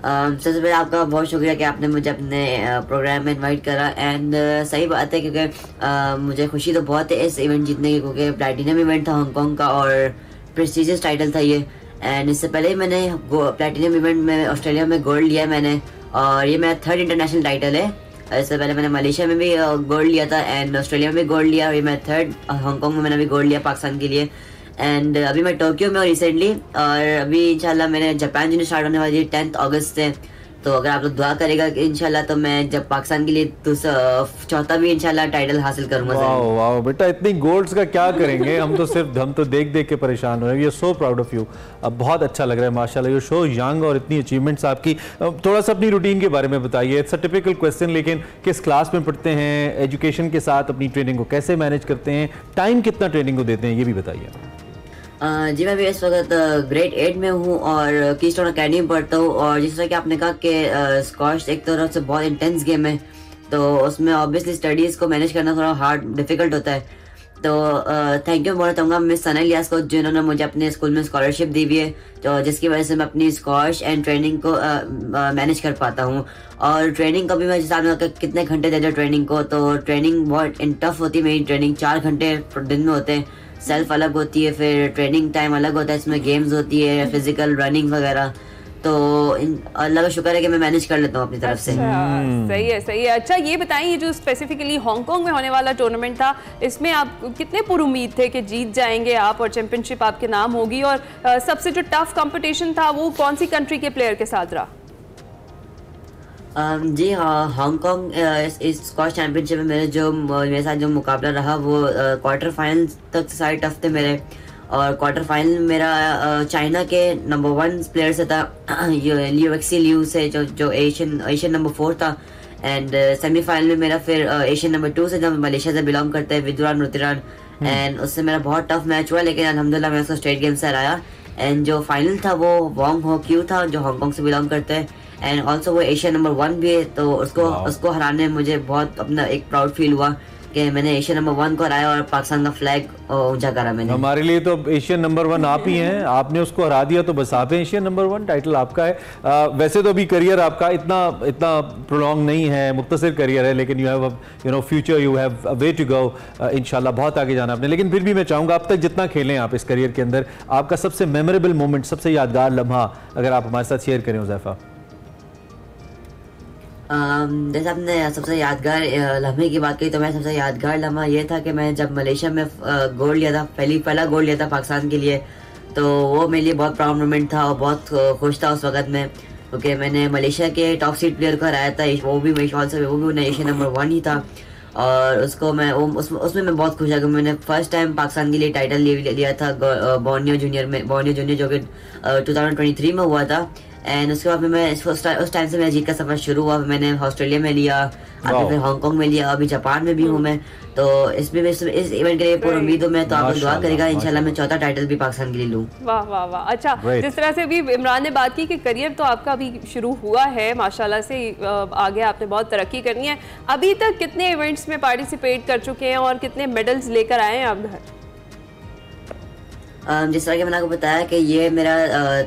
सबसे पहले आपका बहुत शुक्रिया कि आपने मुझे अपने प्रोग्राम में इनवाइट करा, एंड सही बात है क्योंकि मुझे खुशी तो बहुत है इस इवेंट जीतने की, क्योंकि प्लैटिनम इवेंट था हांगकॉन्ग का और प्रेस्टीजियस टाइटल था ये। एंड इससे पहले ही मैंने प्लैटिनम इवेंट में ऑस्ट्रेलिया में गोल्ड लिया मैंने, और ये मेरा 3rd इंटरनेशनल टाइटल है। इससे पहले मैंने मलेशिया में भी गोल्ड लिया था, एंड ऑस्ट्रेलिया में भी गोल्ड लिया, और ये मैं 3rd, हांगकॉन्ग में मैंने भी गोल्ड लिया पाकिस्तान के लिए। एंड अभी मैं टोक्यो में हूँ रिसेंटली, और अभी इंशाल्लाह मैंने जापान जूनियर स्टार्ट होने वाली है 10 अगस्त से। तो अगर आप लोग दुआ करेगा कि इंशाल्लाह, तो मैं जब पाकिस्तान के लिए चौथा भी इंशाल्लाह टाइटल हासिल करूंगा। वाह बेटा, इतनी गोल्ड्स का क्या करेंगे हम तो देख के परेशान हो रहे हैं। We are so proud of you. अब बहुत अच्छा लग रहा है माशाल्लाह, यू सो यंग और इतनी अचीवमेंट्स आपकी। थोड़ा सा अपनी रूटीन के बारे में बताइए। इट्स अ टिपिकल क्वेश्चन, लेकिन किस क्लास में पढ़ते हैं, एजुकेशन के साथ अपनी ट्रेनिंग को कैसे मैनेज करते हैं, टाइम कितना ट्रेनिंग को देते हैं, ये भी बताइए। जी मैं भी इस वक्त ग्रेड 8 में हूँ और कीस्टोन अकेडमी में पढ़ता हूँ। और जिस तरह कि आपने कहा कि स्क्वाश एक तरह से बहुत इंटेंस गेम है, तो उसमें ऑब्वियसली स्टडीज़ को मैनेज करना थोड़ा डिफिकल्ट होता है। तो थैंक यू बोलना चाहूँगा मिस सना इलियास को, जिन्होंने मुझे अपने स्कूल में स्कॉलरशिप दी हुई है, तो जिसकी वजह से मैं अपनी स्क्वाश एंड ट्रेनिंग को मैनेज कर पाता हूँ। और ट्रेनिंग का भी मैं जिस कितने घंटे देते हैं ट्रेनिंग को, तो ट्रेनिंग बहुत टफ होती है। मेरी ट्रेनिंग 4 घंटे दिन में होते हैं, सेल्फ अलग होती है, फिर ट्रेनिंग टाइम अलग होता है, इसमें गेम्स होती है, फिजिकल रनिंग वगैरह। तो अल्लाह का शुक्र है कि मैं मैनेज कर लेता हूँ अपनी तरफ से। सही है, सही है। अच्छा ये बताइए, जो स्पेसिफिकली हांगकांग में होने वाला टूर्नामेंट था, इसमें आप कितने पुरुमीद थे कि जीत जाएंगे आप और चैंपियनशिप आपके नाम होगी, और सबसे जो टफ कंपटीशन था वो कौन सी कंट्री के प्लेयर के साथ रहा? जी हाँ, हांगकांग इस स्क्वैश चैंपियनशिप में मेरे साथ जो मुकाबला रहा वो क्वार्टर फाइनल तक सारे टफ थे मेरे, और क्वार्टर फाइनल मेरा चाइना के नंबर 1 प्लेयर से था, लियू से, जो एशियन नंबर 4 था, एंड सेमीफाइनल में मेरा फिर एशियन नंबर 2 से, जो मलेशिया से बिलोंग करते हैं, विदुरान रुतिरान, एंड उससे मेरा बहुत टफ मैच हुआ, लेकिन अल्हम्दुलिल्लाह मैं उसको स्टेट गेम से हराया। एंड जो फाइनल था वो वोंग हो क्यू था, जो हांगकांग से बिलोंग करते हैं, एंड ऑल्सो वो एशिया नंबर 1 भी है, तो उसको हराने में मुझे बहुत अपना एक प्राउड फील हुआ कि मैंने एशिया नंबर 1 को हराया और पाकिस्तान का फ्लैग ऊंचा करा मैंने। हमारे लिए तो एशियन नंबर 1 आप ही हैं, आपने उसको हरा दिया तो बस आप हैं एशियन नंबर 1, टाइटल आपका है। वैसे तो अभी करियर आपका इतना प्रोलॉन्ग नहीं है, मुख्तसर करियर है, लेकिन you have future, you have a way to go, इंशाल्लाह बहुत आगे जाना आपने। लेकिन फिर भी मैं चाहूँगा अब तक जितना खेलें आप इस करियर के अंदर, आपका सबसे मेमोरेबल मोमेंट, सबसे यादगार लम्हा अगर आप हमारे साथ शेयर करें हुज़ैफा। जैसे आपने सबसे यादगार लम्हे की बात की, तो मैं सबसे यादगार लम्हा ये था कि मैं जब मलेशिया में गोल्ड लिया था, पहला गोल्ड लिया था पाकिस्तान के लिए, तो वो मेरे लिए बहुत प्राउड मोमेंट था और बहुत खुश था उस वक्त में, क्योंकि मैंने मलेशिया के टॉप सीड प्लेयर को हराया था, वो भी एशिया नंबर 1 ही था, और उसको मैं उसमें मैं बहुत खुश था कि मैंने फर्स्ट टाइम पाकिस्तान के लिए टाइटल लिया था बोर्नियो जूनियर जो कि 2023 में हुआ था। एंड उसके बाद मैं उस टाइम से मेरा जीत का सफर शुरू हुआ। मैंने ऑस्ट्रेलिया में लिया, अभी फिर हांगकांग में लिया, अभी जापान में भी हूँ मैं, तो इसमें इस इवेंट के लिए पूरी उम्मीद हूँ मैं, तो आप दुआ करेगा इंशाल्लाह मैं चौथा टाइटल भी पाकिस्तान के लिए लूँ। वाह वाह वाह। अच्छा, जिस तरह से अभी इमरान ने बात की कि करियर तो आपका अभी शुरू हुआ है, माशाल्लाह से आगे आपने बहुत तरक्की करनी है, अभी तक कितने इवेंट्स में पार्टिसिपेट कर चुके हैं और कितने मेडल्स लेकर आए हैं आप घर? जिस तरह कि मैंने आपको बताया कि ये मेरा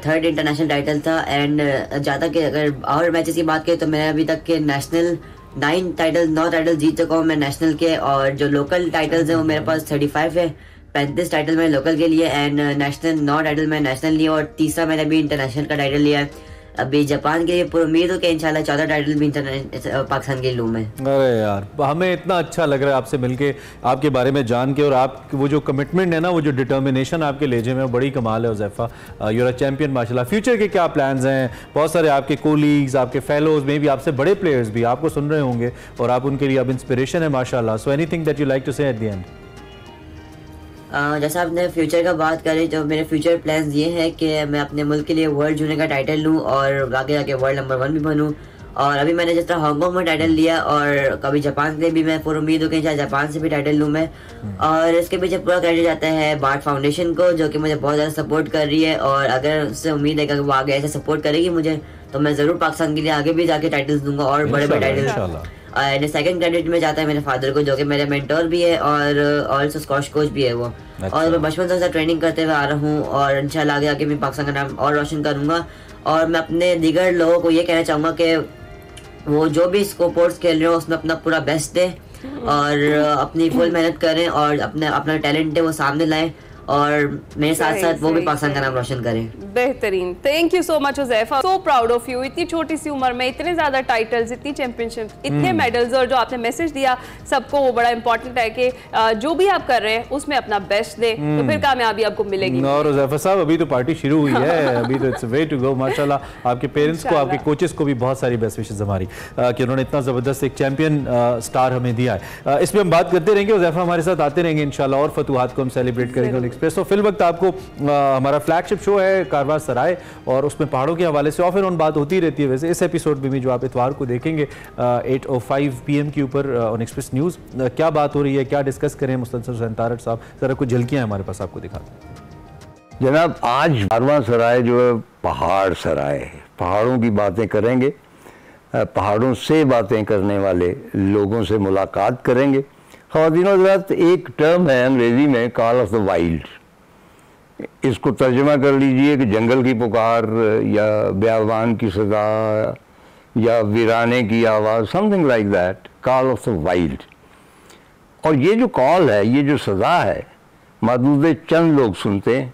3rd इंटरनेशनल टाइटल था, एंड ज़्यादा कि अगर और मैचेस की बात करें तो मैं अभी तक के नेशनल 9 टाइटल जीत चुका हूँ मैं नेशनल के, और जो लोकल टाइटल्स हैं वो मेरे पास 35 है, 35 टाइटल मैंने लोकल के लिए, एंड नेशनल 9 टाइटल मैंने नेशनल लिए, और तीसरा मैंने अभी इंटरनेशनल का टाइटल लिया है। अभी जापान के लिए पूरी उम्मीद हो कि इंशाल्लाह चौथा टाइटल भी पाकिस्तान के लिए लूँ मैं। अरे यार, हमें इतना अच्छा लग रहा है आपसे मिलके, आपके बारे में जान के, और आप वो जो कमिटमेंट है ना, वो जो डिटर्मिनेशन आपके लेजे में, बड़ी कमाल है Huzaifa. You are a champion माशाल्लाह। फ्यूचर के क्या प्लान्स हैं? बहुत सारे आपके कोलीग्स, आपके फेलोज में भी, आपसे बड़े प्लेयर्स भी आपको सुन रहे होंगे और आप उनके लिए अब इंस्पिरेशन है माशाल्लाह। So anything that you like to say at the end? जैसा आपने फ्यूचर का बात करें, तो मेरे फ्यूचर प्लान्स ये हैं कि मैं अपने मुल्क के लिए वर्ल्ड जूनियर का टाइटल लूँ और आगे जाके वर्ल्ड नंबर 1 भी बनूँ, और अभी मैंने जिस तरह हांगकांग में टाइटल लिया और कभी जापान से भी मैं पूरी उम्मीद हो कि जापान से भी टाइटल लूँ मैं। और इसके पीछे पूरा क्रेडिट जाता है बार्ट फाउंडेशन को, जो कि मुझे बहुत ज़्यादा सपोर्ट कर रही है, और अगर उससे उम्मीद है कि वो आगे ऐसे सपोर्ट करेगी मुझे, तो मैं ज़रूर पाकिस्तान के लिए आगे भी जाके टाइटल्स दूंगा और बड़े बड़े टाइटल। एंड सेकंड क्रेडिट में जाता है मेरे फादर को, जो कि मेरे मेंटोर भी है और ऑल्सो स्क्वैश कोच भी है वो। और मैं बचपन से ट्रेनिंग करते हुए आ रहा हूँ, और इंशाल्लाह आगे आके मैं पाकिस्तान का नाम और रोशन करूँगा। और मैं अपने दीगर लोगों को ये कहना चाहूँगा कि वो जो भी स्पोर्ट्स खेल रहे हो उसमें अपना पूरा बेस्ट दे और अपनी फुल मेहनत करें और अपना टैलेंट है वो सामने लाएं, और मेरे साथ साथ वो भी पाकिस्तान का नाम रोशन करें। बेहतरीन, thank you so much Huzaifa, so proud of you. इतनी छोटी सी उम्र में इतने ज़्यादा टाइटल्स, इतनी चैंपियनशिप, इतने मेडल्स, और जो आपने मैसेज दिया सबको, वो बड़ा इंपॉर्टेंट है कि जो भी आप कर रहे हैं उसमें अपना बेस्ट दे, तो फिर कामयाबी आपको मिलेगी। और हुज़ैफा साहब, अभी तो पार्टी शुरू हुई है, अभी तो इट्स वे टू गो माशाल्लाह। आपके पेरेंट्स को, आपके कोचेस को भी बहुत सारी बेस्ट विशेस हमारी, कि उन्होंने इतना ज़बरदस्त एक चैंपियन स्टार हमें दिया है। इस पर हम बात करते रहेंगे, हुज़ैफा हमारे साथ आते रहेंगे इंशाल्लाह, और फतूहात को हम सेलिब्रेट करेंगे एक्सप्रेस। तो फिल वक्त आपको हमारा फ्लैगशिप शो है कारवां सराय, और उसमें पहाड़ों के हवाले से ऑफ एंड ऑन बात होती रहती है। वैसे इस एपिसोड में भी जो आप इतवार को देखेंगे 8:05 PM के ऊपर ऑन एक्सप्रेस न्यूज़, क्या बात हो रही है, क्या डिस्कस करें, मुस्तनसर हुसैन तारड़ साहब ज़रा कुछ झलकियाँ हमारे पास आपको दिखा दें। जनाब, आज कारवां सराय जो है पहाड़ सराय है, पहाड़ों की बातें करेंगे, पहाड़ों से बातें करने वाले लोगों से मुलाकात करेंगे। ख़वातीन और हज़रात, एक टर्म है अंग्रेज़ी में, कॉल ऑफ द वाइल्ड, इसको तर्जमा कर लीजिए कि जंगल की पुकार या ब्यावान की सदा या वीराने की आवाज़, something like that, call of the wild. और ये जो कॉल है, ये जो सदा है, महदूद चंद लोग सुनते हैं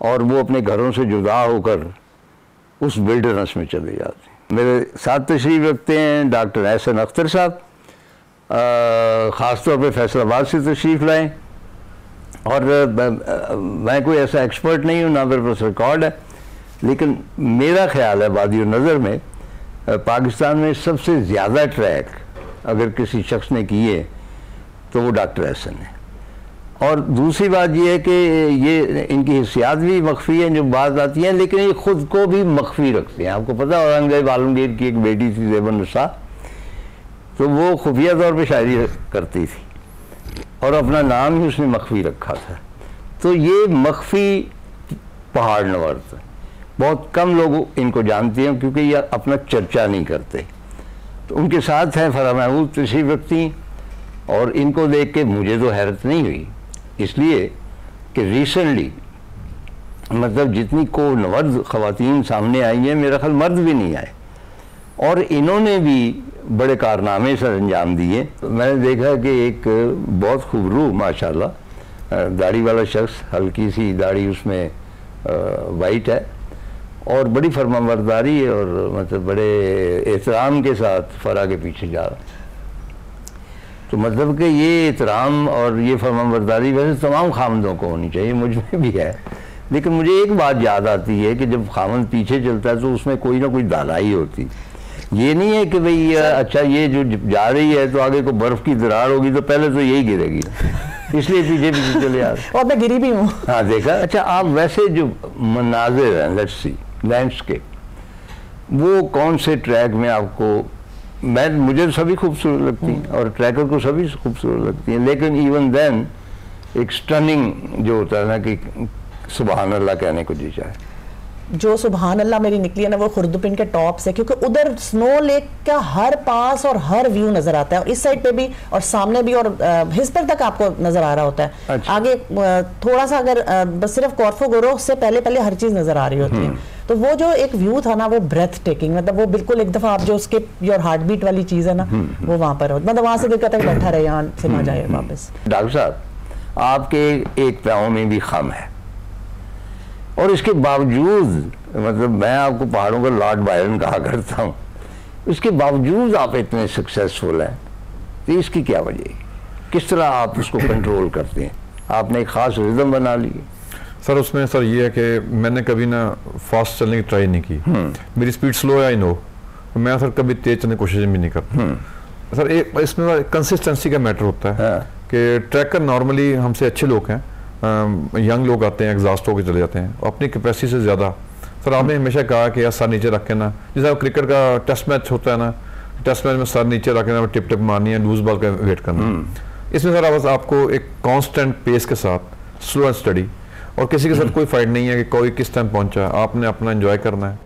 और वो अपने घरों से जुदा होकर उस विल्डरनेस में चले जाते हैं। मेरे साथ तशरीफ़ रखते हैं डॉक्टर एहसन अख्तर साहब, ख़ास तौर पे फैसलाबाद से तशरीफ़ लाएँ। और मैं कोई ऐसा एक्सपर्ट नहीं हूँ, ना मेरे पास रिकॉर्ड है, लेकिन मेरा ख्याल है वादी नज़र में पाकिस्तान में सबसे ज़्यादा ट्रैक अगर किसी शख्स ने किए तो वो डॉक्टर एहसन है। और दूसरी बात ये है कि ये इनकी हिस्सियात भी मख्फी हैं जो बात आती हैं, लेकिन ये ख़ुद को भी मख्फी रखते हैं। आपको पता है औरंगज़ेब आलमगीर की एक बेटी थी ज़ेबन निसा, तो वो खुफिया तौर पर शायरी करती थी और अपना नाम ही उसने मख्फी रखा था। तो ये मख्फी पहाड़ नवर्द बहुत कम लोग इनको जानते हैं क्योंकि ये अपना चर्चा नहीं करते। तो उनके साथ हैं फराह महमूद तशरीफ़ रखती, और इनको देख के मुझे तो हैरत नहीं हुई, इसलिए कि रिसेंटली मतलब जितनी को नवर्द ख़वातीन सामने आई हैं, मेरा ख्याल मर्द भी नहीं आए, और इन्होंने भी बड़े कारनामे से अंजाम दिए। मैंने देखा कि एक बहुत खूबरू माशाल्लाह दाढ़ी वाला शख्स, हल्की सी दाढ़ी उसमें वाइट है और बड़ी फरमाबरदारी है, और मतलब बड़े एहतराम के साथ फरा के पीछे जा रहा है। तो मतलब कि ये एहतराम और ये फरमाबरदारी वैसे तमाम खामदों को होनी चाहिए, मुझ में भी है, लेकिन मुझे एक बात याद आती है कि जब खामद पीछे चलता है तो उसमें कोई ना कोई दानाई होती। ये नहीं है कि भाई अच्छा ये जो जा रही है तो आगे को बर्फ़ की दरार होगी तो पहले तो यही गिरेगी, इसलिए पीछे पीछे चले आ रहे। और मैं गिरी भी हूँ। हाँ देखा। अच्छा आप वैसे जो मनाजिर हैं, लेट्स सी लैंडस्केप, वो कौन से ट्रैक में आपको, मुझे तो सभी खूबसूरत लगती हैं और ट्रैकर को सभी खूबसूरत लगती हैं, लेकिन इवन देन एक स्टनिंग जो होता है ना कि सुबहान अल्लाह कहने को जी जाए, जो सुबहान अल्लाह मेरी निकली है ना वो खुर्दुपिन के टॉप से, क्योंकि उधर स्नो लेक का हर पास और हर व्यू नजर आता है, और इस साइड पे भी और सामने भी, और हिस्पर तक आपको नजर आ रहा होता है। अच्छा। आगे थोड़ा सा अगर बस सिर्फ कॉर्फो गोरो से पहले पहले हर चीज नजर आ रही होती है, तो वो जो एक व्यू था ना वो ब्रेथ टेकिंग, मतलब वो बिल्कुल एक दफा आप जो उसके योर हार्ट बीट वाली चीज है ना वो वहां पर हो, मतलब वहां से दिक्कत है बैठा रहे, यहाँ से ना जाए वापस। डॉक्टर साहब आपके एक पाँव में भी खम है, और इसके बावजूद मतलब मैं आपको पहाड़ों का लॉर्ड बायरन कहा करता हूँ, इसके बावजूद आप इतने सक्सेसफुल हैं, तो इसकी क्या वजह है? किस तरह आप उसको कंट्रोल करते हैं? आपने एक ख़ास रिदम बना ली? सर उसमें सर ये है कि मैंने कभी ना फास्ट चलने की ट्राई नहीं की, मेरी स्पीड स्लो है आई नो, मैं सर कभी तेज चलने की कोशिश भी नहीं करता। सर एक इसमें कंसिस्टेंसी का मैटर होता है कि ट्रैकर नॉर्मली हमसे अच्छे लोग हैं, यंग लोग आते हैं एग्जॉस्ट होकर चले जाते हैं अपनी कैपेसिटी से ज़्यादा। सर आपने हमेशा कहा कि यार सर नीचे रख के ना, जैसे क्रिकेट का टेस्ट मैच होता है ना, टेस्ट मैच में सर नीचे रख के ना टिप टिप मारनी है, लूज बॉल का वेट करना। इसमें सर बस आपको एक कांस्टेंट पेस के साथ स्लो एंड स्टडी, और किसी के साथ कोई फाइट नहीं है कि कोई किस टाइम पहुंचा, आपने अपना एंजॉय करना है।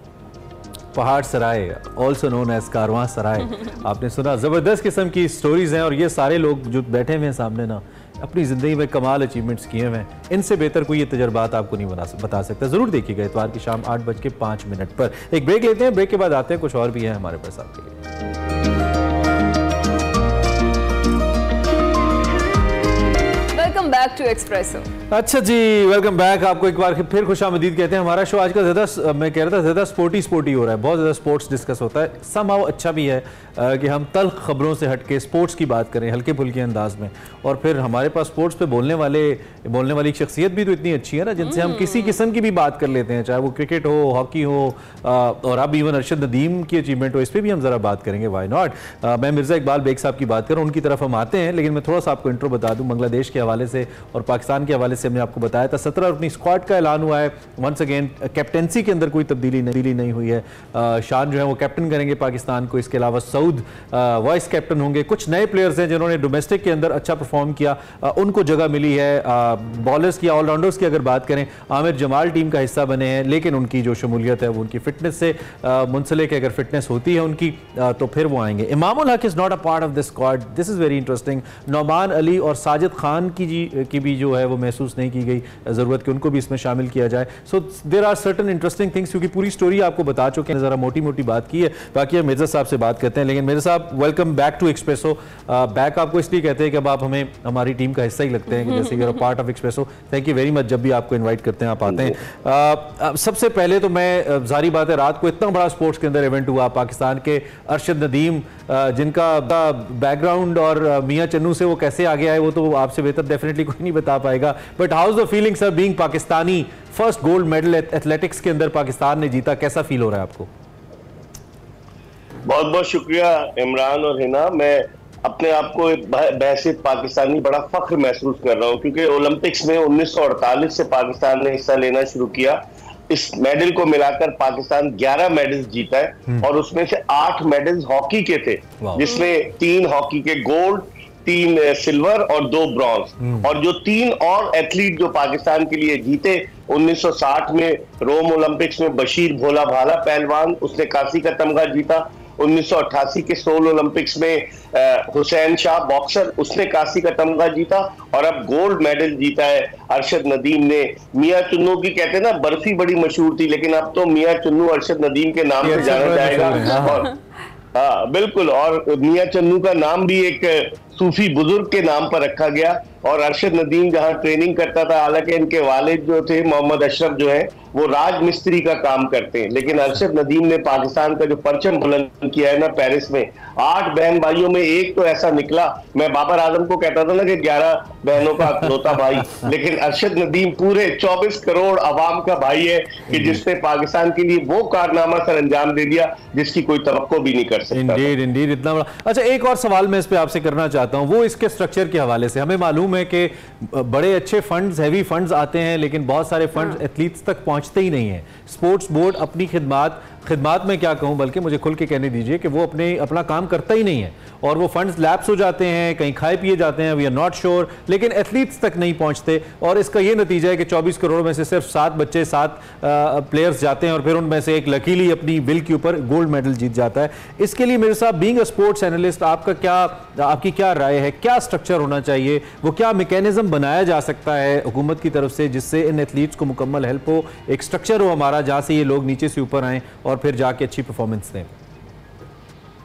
पहाड़ सराय ऑल्सो नोन एज कारवां सराय, आपने सुना, ज़बरदस्त किस्म की स्टोरीज हैं, और ये सारे लोग जो बैठे हुए हैं सामने ना अपनी ज़िंदगी में कमाल अचीवमेंट्स किए हुए हैं, इनसे बेहतर कोई ये तजर्बात आपको नहीं बता सकता। ज़रूर देखिएगा इतवार की शाम 8:05 पर। एक ब्रेक लेते हैं, ब्रेक के बाद आते हैं, कुछ और भी है हमारे पास आपके लिए। Welcome back to Expresso. अच्छा जी, वेलकम बैक। आपको एक बार फिर खुशामदीद कहते हैं। हमारा शो आजकल ज़्यादा, मैं कह रहा था ज़्यादा स्पोर्टी हो रहा है, बहुत ज़्यादा स्पोर्ट्स डिस्कस होता है। समहाउ अच्छा भी है कि हम तल्ख खबरों से हट के स्पोर्ट्स की बात करें हल्के फुल्के अंदाज में, और फिर हमारे पास स्पोर्ट्स पे बोलने वाली शख्सियत भी तो इतनी अच्छी है ना, जिनसे हम किसी किस्म की भी बात कर लेते हैं, चाहे वो क्रिकेट हो, हॉकी हो, और अब इवन अरशद नदीम की अचीवमेंट हो, इस पर भी हम ज़रा बात करेंगे, वाई नॉट। मैं मिर्ज़ा इकबाल बेग साहब की बात करूँ, उनकी तरफ हम आते हैं, लेकिन मैं थोड़ा सा आपको इंट्रो बता दूँ। बांग्लादेश के हवाले से और पाकिस्तान के हवाले से हमने आपको बताया था 17 अपनी स्क्वाड का ऐलान हुआ है। वंस अगेन कैप्टेंसी के अंदर कोई तब्दीली नहीं हुई है। शान जो है वो कैप्टन करेंगे पाकिस्तान को, इसके अलावा सऊद वाइस कैप्टन होंगे। कुछ नए प्लेयर्स हैं जिन्होंने डोमेस्टिक के अंदर अच्छा परफॉर्म किया, उनको जगह मिली है। बॉलर्स की, ऑलराउंडर्स की अगर बात करें, आमिर जमाल टीम का हिस्सा बने हैं, लेकिन उनकी जो शमूलियत है वो उनकी फिटनेस से मुंसलिक है। अगर फिटनेस होती है उनकी तो फिर वो आएंगे। Imamul Haq is not a part of this squad, this is very interesting. Nauman Ali और साजिद खान की की भी जो है वो महसूस नहीं की गई ज़रूरत कि उनको भी इसमें शामिल किया जाए। So there are certain interesting things, क्योंकि पूरी स्टोरी आपको बता चुके हैं, ज़रा मोटी मोटी बात की है, बाकी हम मिर्ज़ा साहब से बात करते हैं। लेकिन मिर्ज़ा साहब, welcome back to Expresso. Back आपको इसलिए कहते हैं कि अब आप हमें हमारी टीम का हिस्सा ही लगते हैं, कि जैसे कि part of espresso. Thank you very much, जब भी आपको इन्वाइट करते हैं आप आते हैं। सबसे पहले तो मैं, जारी बात है, रात को इतना बड़ा स्पोर्ट्स के अंदर इवेंट हुआ, पाकिस्तान के अरशद नदीम, जिनका बैकग्राउंड और मियां चन्नू से वो कैसे आगे आए वो तो आपसे बेहतर डेफिनेटली कोई नहीं बता पाएगा। But how is the feeling sir, being Pakistani, first gold medal athletics के अंदर पाकिस्तान ने जीता, कैसा फील हो रहा है आपको? बहुत बहुत शुक्रिया इमरान और हिना। मैं अपने आप को बहसियत पाकिस्तानी बड़ा फख्र महसूस कर रहा हूँ, क्योंकि ओलंपिक्स में 1948 से पाकिस्तान ने हिस्सा लेना शुरू किया। इस मेडल को मिलाकर पाकिस्तान 11 मेडल्स जीता है, और उसमें से 8 मेडल्स हॉकी के थे, जिसमें 3 हॉकी के गोल्ड, 3 सिल्वर और 2 ब्रॉन्ज। और जो 3 और एथलीट जो पाकिस्तान के लिए जीते 1960 में रोम ओलंपिक्स में, बशीर भोला भाला पहलवान, उसने कांसी का तमगा जीता। 1988 के सोल ओलंपिक्स में हुसैन शाह बॉक्सर, उसने कांसी का तमगा जीता। और अब गोल्ड मेडल जीता है अरशद नदीम ने। मियां चुन्नू की कहते हैं ना, बर्फी बड़ी मशहूर थी, लेकिन अब तो मियां चुन्नू अरशद नदीम के नाम से जाना जाएगा। और हाँ बिल्कुल, और मियां चन्नू का नाम भी एक सूफी बुजुर्ग के नाम पर रखा गया। और अरशद नदीम जहां ट्रेनिंग करता था, हालांकि इनके वालिद जो थे मोहम्मद अशरफ जो है वो राज मिस्त्री का काम करते हैं, लेकिन अरशद नदीम ने पाकिस्तान का जो परचम बुलंद किया है ना पेरिस में, 8 बहन भाइयों में एक तो ऐसा निकला। मैं बाबर आजम को कहता था ना कि 11 बहनों का अकलौता भाई, लेकिन अरशद नदीम पूरे 24 करोड़ अवाम का भाई है, कि जिसने पाकिस्तान के लिए वो कारनामा सर अंजाम दे दिया जिसकी कोई तवक्को भी नहीं कर सकता। इंडीड, इतना बड़ा। अच्छा, एक और सवाल मैं इस पे आपसे करना चाहता हूं, वो इसके स्ट्रक्चर के हवाले से। हमें मालूम है कि बड़े अच्छे फंड्स, हैवी फंड्स आते हैं, लेकिन बहुत सारे फंड्स एथलीट्स तक पहुंचते ही नहीं है। स्पोर्ट्स बोर्ड अपनी खिदमात में क्या कहूं, बल्कि मुझे खुल के कहने दीजिए कि वो अपना काम करता ही नहीं है, और वो फंड्स लैप्स हो जाते हैं, कहीं खाए पिए जाते हैं, वी आर नॉट श्योर, लेकिन एथलीट्स तक नहीं पहुंचते। और इसका ये नतीजा है कि 24 करोड़ में से सिर्फ 7 बच्चे, 7 प्लेयर्स जाते हैं, और फिर उनमें से एक लकीली अपनी विल के ऊपर गोल्ड मेडल जीत जाता है। इसके लिए मेरे साथ, बीइंग अ स्पोर्ट्स एनालिस्ट, आपकी क्या राय है? क्या स्ट्रक्चर होना चाहिए? वो क्या मैकेनिज्म बनाया जा सकता है हुकूमत की तरफ से, जिससे इन एथलीट्स को मुकम्मल हेल्प हो, एक स्ट्रक्चर हो हमारा जहां से ये लोग नीचे से ऊपर आएं और फिर जाके अच्छी परफॉर्मेंस दें?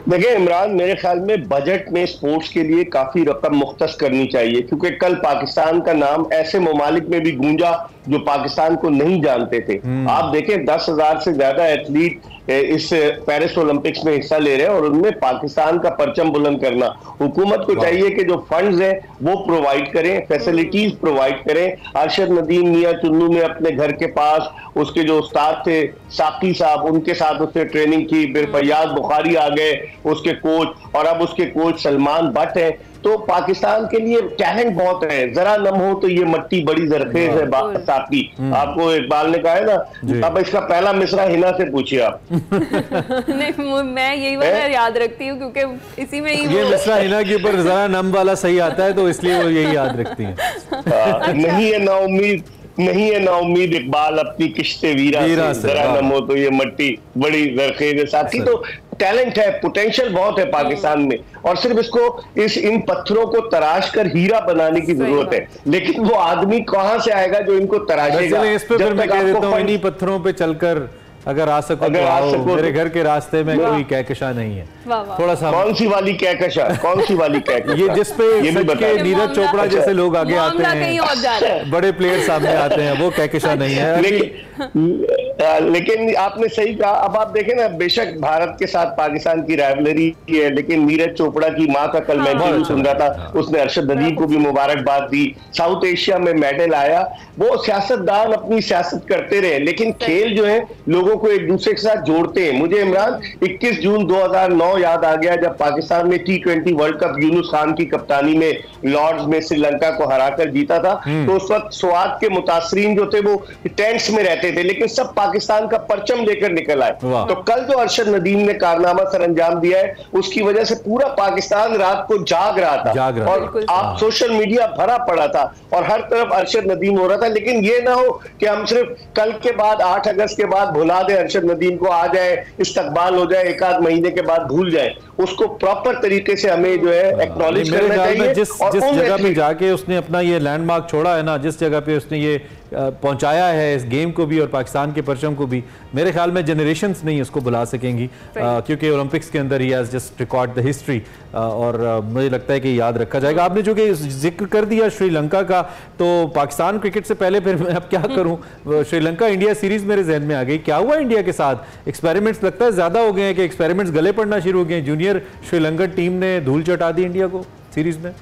देखिए इमरान, मेरे ख्याल में बजट में स्पोर्ट्स के लिए काफी रकम मुख्तस करनी चाहिए, क्योंकि कल पाकिस्तान का नाम ऐसे ममालिक में भी गूंजा जो पाकिस्तान को नहीं जानते थे। आप देखें 10,000 से ज्यादा एथलीट इस पेरिस ओलंपिक्स में हिस्सा ले रहे हैं, और उनमें पाकिस्तान का परचम बुलंद करना। हुकूमत को चाहिए कि जो फंड्स हैं वो प्रोवाइड करें, फैसिलिटीज प्रोवाइड करें। अरशद नदीम मियां चुन्नू ने अपने घर के पास उसके जो उस्ताद थे साकी साहब, उनके साथ उसने ट्रेनिंग की। फिर फैयाज बुखारी आ गए उसके कोच, और अब उसके कोच सलमान भट्ट है। तो पाकिस्तान के लिए टैलेंट बहुत है, जरा नम हो तो ये मट्टी बड़ी जरखेज है। साकी, आपको इकबाल ने कहा है ना, अब इसका पहला मिसरा हिना से पूछिए आप। नहीं, मैं यही वाला याद रखती हूँ, क्योंकि इसी में ही ये मिसरा हिना के ऊपर जरा नम वाला सही आता है, तो इसलिए वो यही याद रखती है। नहीं है नाउम्मीद इकबाल अपनी किश्ते वीरा से, जरा नम हो तो ये मट्टी बड़ी जरखेज है। साकी तो टैलेंट है, पोटेंशियल बहुत है पाकिस्तान में, और सिर्फ इसको इन पत्थरों को तराश कर हीरा बनाने की जरूरत है। लेकिन वो आदमी कहां से आएगा जो इनको तराशेगा? इस पे फिर मैं कह देता हूं, इन्हीं पत्थरों पे चलकर अगर आ सको तो आओ, मेरे घर के रास्ते में कोई कहकशा नहीं है। थोड़ा सा कौन सी वाली कहकशा? ये जिस पे नीरज चोपड़ा जैसे लोग आगे आते हैं, बड़े प्लेयर सामने आते हैं, वो कहकशा नहीं है। लेकिन आपने सही कहा। अब आप देखें ना, बेशक भारत के साथ पाकिस्तान की राइवलरी है, लेकिन नीरज चोपड़ा की मां का कल मैं सुन रहा था, उसने अरशद नदीम को भी मुबारकबाद दी। साउथ एशिया में मेडल आया। वो सियासतदान अपनी सियासत करते रहे, लेकिन खेल जो है लोगों को एक दूसरे के साथ जोड़ते हैं। मुझे इमरान 21 जून 2009 याद आ गया, जब पाकिस्तान में T20 world cup Yunus Khan की कप्तानी में लॉर्ड्स में श्रीलंका को हराकर जीता था। तो उस वक्त स्वाद के मुतासरीन जो थे वो टेंट्स में रहते थे, लेकिन सब पाकिस्तान का परचम लेकर निकल आए। तो कल जो अरशद नदीम ने कारनामा सर अंजाम दिया है, उसकी वजह से पूरा पाकिस्तान रात को जाग रहा था, और आप सोशल मीडिया भरा पड़ा था, और हर तरफ अरशद नदीम हो रहा था। लेकिन ये ना हो कि हम सिर्फ कल के बाद 8 अगस्त के बाद भुला दें अरशद नदीम को, आ जाए, इस्तकबाल हो जाए, एक आध महीने के बाद भूल जाए। उसको प्रॉपर तरीके से हमें जो है एक्नॉलेज करना चाहिए। जिस जगह पे जाके उसने अपना ये लैंडमार्क छोड़ा है ना, जिस जगह पे उसने ये पहुंचाया है इस गेम को भी और पाकिस्तान के परचम को भी, मेरे ख्याल में जनरेशंस नहीं उसको बुला सकेंगी, क्योंकि ओलंपिक्स के अंदर he has just record the history, और मुझे लगता है कि याद रखा जाएगा। आपने जो कि जिक्र कर दिया श्रीलंका का, तो पाकिस्तान क्रिकेट से पहले फिर मैं अब क्या करूं, श्रीलंका इंडिया सीरीज मेरे जहन में आ गई। क्या हुआ इंडिया के साथ? एक्सपेरिमेंट्स लगता है ज्यादा हो गए हैं कि एक्सपेरिमेंट्स गले पड़ना शुरू हो गए। जूनियर श्रीलंकन टीम ने धूल चटा दी इंडिया को सीरीज में।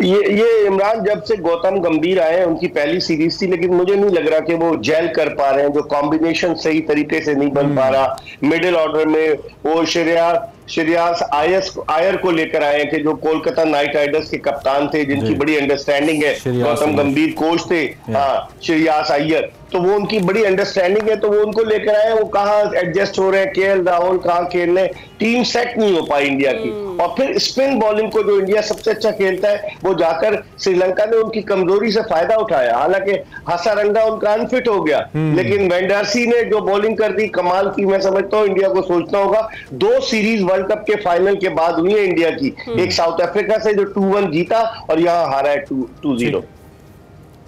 ये इमरान जब से गौतम गंभीर आए उनकी पहली सीरीज थी, लेकिन मुझे नहीं लग रहा कि वो जेल कर पा रहे हैं, जो कॉम्बिनेशन सही तरीके से नहीं बन पा रहा। मिडिल ऑर्डर में वो श्रेयास आयर को लेकर आए कि जो कोलकाता नाइट राइडर्स के कप्तान थे, जिनकी बड़ी अंडरस्टैंडिंग है, गौतम गंभीर कोच थे, हाँ श्रेयास अय्यर, तो वो उनकी बड़ी अंडरस्टैंडिंग है, तो वो उनको लेकर आए। वो कहाँ एडजस्ट हो रहे हैं, केएल राहुल कहाँ खेल रहे हैं, टीम सेट नहीं हो पाई इंडिया की। और फिर स्पिन बॉलिंग को जो इंडिया सबसे अच्छा खेलता है, वो जाकर श्रीलंका ने उनकी कमजोरी से फायदा उठाया। हालांकि हसारंगा उनका अनफिट हो गया, लेकिन वेंडारसी ने जो बॉलिंग कर दी कमाल की। मैं समझता हूँ इंडिया को सोचना होगा। 2 सीरीज वर्ल्ड कप के फाइनल के बाद हुई है इंडिया की, एक साउथ अफ्रीका से जो 2-1 जीता और यहाँ हारा है 2-0।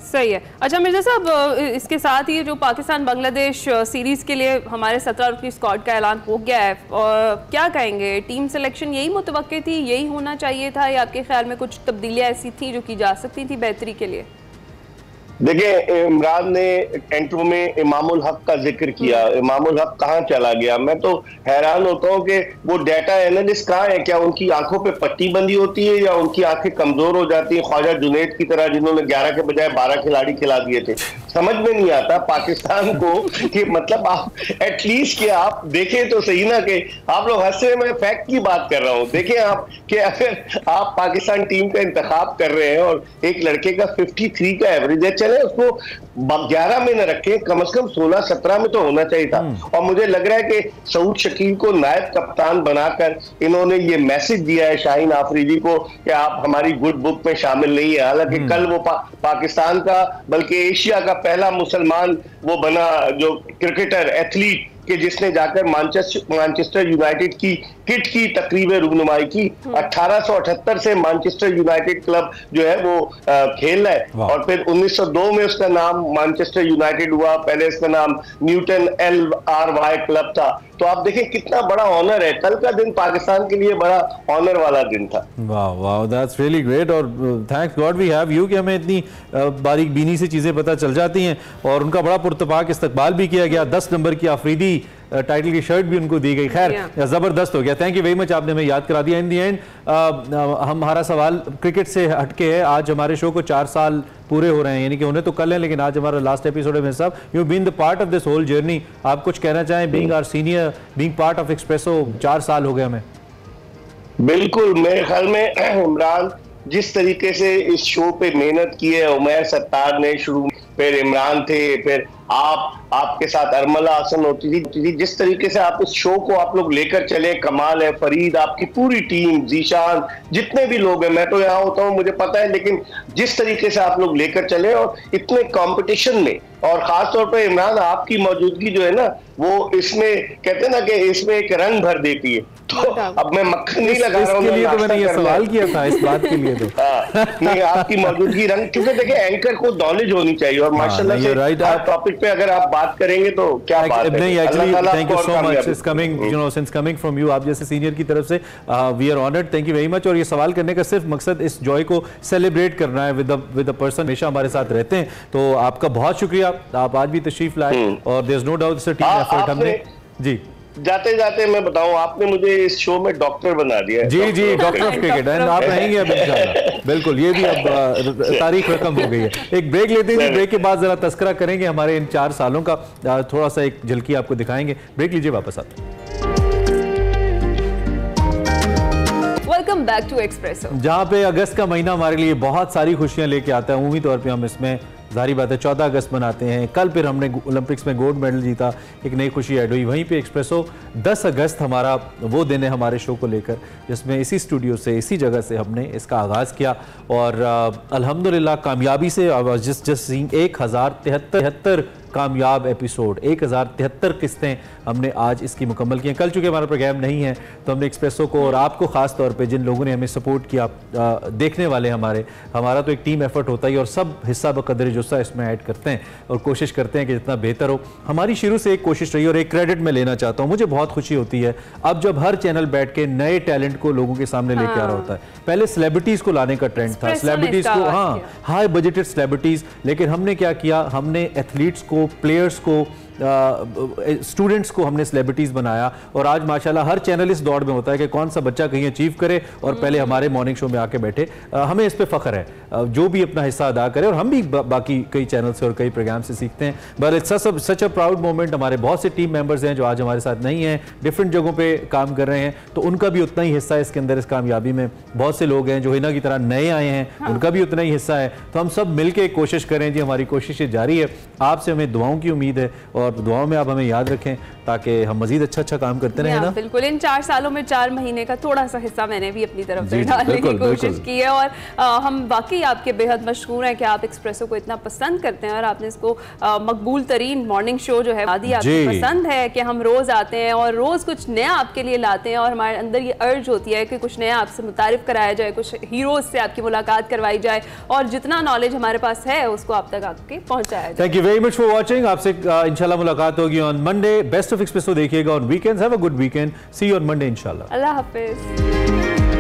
सही है। अच्छा मिर्जा साहब, इसके साथ ही जो पाकिस्तान बांग्लादेश सीरीज के लिए हमारे 17 की स्क्वाड का ऐलान हो गया है, और क्या कहेंगे, टीम सिलेक्शन यही मुतवक्के थी, यही होना चाहिए था, या आपके ख्याल में कुछ तब्दीलियां ऐसी थी जो की जा सकती थी बेहतरी के लिए? देखिए, इमरान ने इंटरव्यू में इमामुल हक का जिक्र किया। इमामुल हक कहाँ चला गया? मैं तो हैरान होता हूँ कि वो डाटा एनालिस्ट कहाँ है। क्या उनकी आंखों पे पट्टी बंदी होती है या उनकी आंखें कमजोर हो जाती है, ख्वाजा जुनैद की तरह, जिन्होंने 11 के बजाय 12 खिलाड़ी खिला दिए थे? समझ में नहीं आता पाकिस्तान को कि मतलब आप एटलीस्ट कि आप देखें तो सही ना, कि आप लोग हंसे, मैं फैक्ट की बात कर रहा हूँ। देखें आप कि अगर आप पाकिस्तान टीम का इंतखाब कर रहे हैं और एक लड़के का 53 का एवरेज है, चले उसको 11 में न रखें, कम से कम 16-17 में तो होना चाहिए था। और मुझे लग रहा है कि सऊद शकील को नायब कप्तान बनाकर इन्होंने ये मैसेज दिया है शाहीन आफरीदी को कि आप हमारी गुड बुक में शामिल नहीं है। हालांकि कल वो पाकिस्तान का बल्कि एशिया का पहला मुसलमान वो बना जो क्रिकेटर एथलीट कि जिसने जाकर मैनचेस्टर यूनाइटेड की किट की तकरीब रुगनुमाई की। 1878 से मैनचेस्टर यूनाइटेड क्लब जो है वो खेल रहा है, और फिर 1902 में उसका नाम मैनचेस्टर यूनाइटेड हुआ। पहले इसका नाम न्यूटन LRY क्लब था। तो आप देखें कितना बड़ा ऑनर है। कल का दिन पाकिस्तान के लिए बड़ा ऑनर वाला दिन था। वाह वाह, दैट्स रियली ग्रेट। और thanks god we have you कि हमें इतनी बारीक बीनी से चीज़ें पता चल जाती हैं। और उनका बड़ा पुरतपाक इस्तकबाल भी किया गया। 10 नंबर की आफरीदी टाइटल की शर्ट भी उनको दी गई। खैर जबरदस्त हो गया। थैंक यू वेरी मच, आपने हमें याद करा दिया। इन दी एंड हमारा सवाल क्रिकेट से हटके है। आज हमारे शो को 4 साल पूरे हो रहे हैं, यानी कि उन्हें तो कल है, लेकिन आज हमारा लास्ट एपिसोड है। साहब, you been the part of this whole journey, आप कुछ कहना चाहें? Being our senior, being part of Expresso, 4 साल हो गए हमें। बिल्कुल, मेरे ख्याल में इमरान जिस तरीके से इस शो पे मेहनत की है, उमैर सत्तार ने शुरू, फिर इमरान थे, फिर आपके साथ अरमला हसन होती थी, जिस तरीके से आप इस शो को आप लोग लेकर चले, कमाल है। फरीद, आपकी पूरी टीम, जीशान, जितने भी लोग हैं, मैं तो यहाँ होता हूँ मुझे पता है, लेकिन जिस तरीके से आप लोग लेकर चले और इतने कंपटीशन में, और खास तौर पे इमरान आपकी मौजूदगी जो है ना, वो इसमें कहते हैं ना कि इसमें एक रंग भर देती है। तो अब मैं मक्खन नहीं लगा रहा हूँ, इसके लिए तो मैंने ये सवाल किया था, इस बात के लिए तो नहीं, आपकी मौजूदगी रंग, क्योंकि देखिए एंकर को नॉलेज होनी चाहिए, और माशाल्लाह से हर टॉपिक पे अगर आप बात करेंगे तो क्या बात है। नहीं, actually thank you so much is coming, you know, since coming from you, आप जैसे सीनियर की तरफ से we are honoured, thank you very much. और ये सवाल करने का सिर्फ मकसद इस जॉय को सेलिब्रेट करना है विद द पर्सन हमेशा हमारे साथ रहते हैं। तो आपका बहुत शुक्रिया, आप आज भी तशरीफ लाए, और there is no doubt it's a team effort. हमने जी जाते जाते मैं बताऊं, आपने मुझे इस शो में डॉक्टर बना दिया है। जी, डॉक्टर ऑफ क्रिकेट, एंड आप रहेंगे अब इंशाल्लाह। बिल्कुल, ये भी अब तारीख रकम हो गई है। एक ब्रेक लेते हैं, ब्रेक के बाद जरा तस्करा करेंगे हमारे इन 4 सालों का, थोड़ा सा एक झलकी आपको दिखाएंगे। ब्रेक लीजिए, वापस आते हैं। वेलकम बैक टू एक्सप्रेसो, जहां पे अगस्त का महीना हमारे लिए बहुत सारी खुशियां लेके आता है। उम्मीदी तौर पे हम इसमें जाहिर बात है 14 अगस्त मनाते हैं। कल फिर हमने ओलंपिक्स में गोल्ड मेडल जीता, एक नई खुशी ऐड हुई। वहीं पे एक्सप्रेसो 10 अगस्त हमारा वो दिन है हमारे शो को लेकर, जिसमें इसी स्टूडियो से, इसी जगह से हमने इसका आगाज़ किया, और अल्हम्दुलिल्लाह कामयाबी से जिस 1073 कामयाब एपिसोड, 1073 किस्तें हमने आज इसकी मुकम्मल की हैं। कल चूँकि हमारा प्रोग्राम नहीं है तो हमने एक्सप्रेसो को और आपको ख़ास तौर पे जिन लोगों ने हमें सपोर्ट किया, देखने वाले हमारा तो एक टीम एफर्ट होता है और सब हिस्सा बकदर जुस्सा इसमें ऐड करते हैं और कोशिश करते हैं कि जितना बेहतर हो। हमारी शुरू से एक कोशिश रही और एक क्रेडिट मैं लेना चाहता हूँ, मुझे बहुत खुशी होती है अब जब हर चैनल बैठ के नए टैलेंट को लोगों के सामने लेके आ रहा होता है। पहले सेलिब्रिटीज को लाने का ट्रेंड था, सेलिब्रिटीज को, हाँ, हाई बजटेड सेलिब्रिटीज, लेकिन हमने क्या किया, हमने एथलीट्स को, प्लेयर्स को, स्टूडेंट्स को हमने सेलिब्रिटीज बनाया और आज माशाल्लाह हर चैनल इस दौड़ में होता है कि कौन सा बच्चा कहीं अचीव करे और पहले हमारे मॉर्निंग शो में आके बैठे। हमें इस पे फख्र है, जो भी अपना हिस्सा अदा करे और हम भी बाकी कई चैनल से और कई प्रोग्राम से सीखते हैं। But it's such a proud moment. हमारे बहुत से टीम मेंबर्स हैं जो आज हमारे साथ नहीं हैं, डिफरेंट जगहों पे काम कर रहे हैं, तो उनका भी उतना ही हिस्सा है इसके अंदर, इस कामयाबी में। बहुत से लोग हैं जो हिना की तरह नए आए हैं, उनका भी उतना ही हिस्सा है। तो हम सब मिलकर कोशिश करें जी, हमारी कोशिशें जारी है। आपसे हमें दुआओं की उम्मीद है और दुआओं में आप हमें याद रखें ताकि हम मजीद अच्छा काम करते रहें ना। बिल्कुल, इन 4 सालों में 4 महीने का थोड़ा सा हिस्सा मैंने भी अपनी तरफ से डालने की कोशिश की है और हम वाकई आपके बेहद मशहूर हैं कि आप एक्सप्रेसो को इतना पसंद करते हैं और आपने इसको मकबूल तरीन मॉर्निंग शो जो है आदि आपको पसंद है कि हम रोज आते हैं और रोज कुछ नया आपके लिए लाते हैं और हमारे अंदर ये अर्ज होती है कि कुछ नया आपसे मुतारिफ कराया जाए, कुछ हीरोज से आपकी मुलाकात करवाई जाए और जितना नॉलेज हमारे पास है उसको आप तक आपके पहुंचाया जाए। Thank you very much for watching. आपसे इंशाल्लाह मुलाकात होगी on Monday. Best of Expresso देखिएगा on weekends. Have a good weekend. See you on Monday इंशाल्लाह। अल्लाह हाफिज।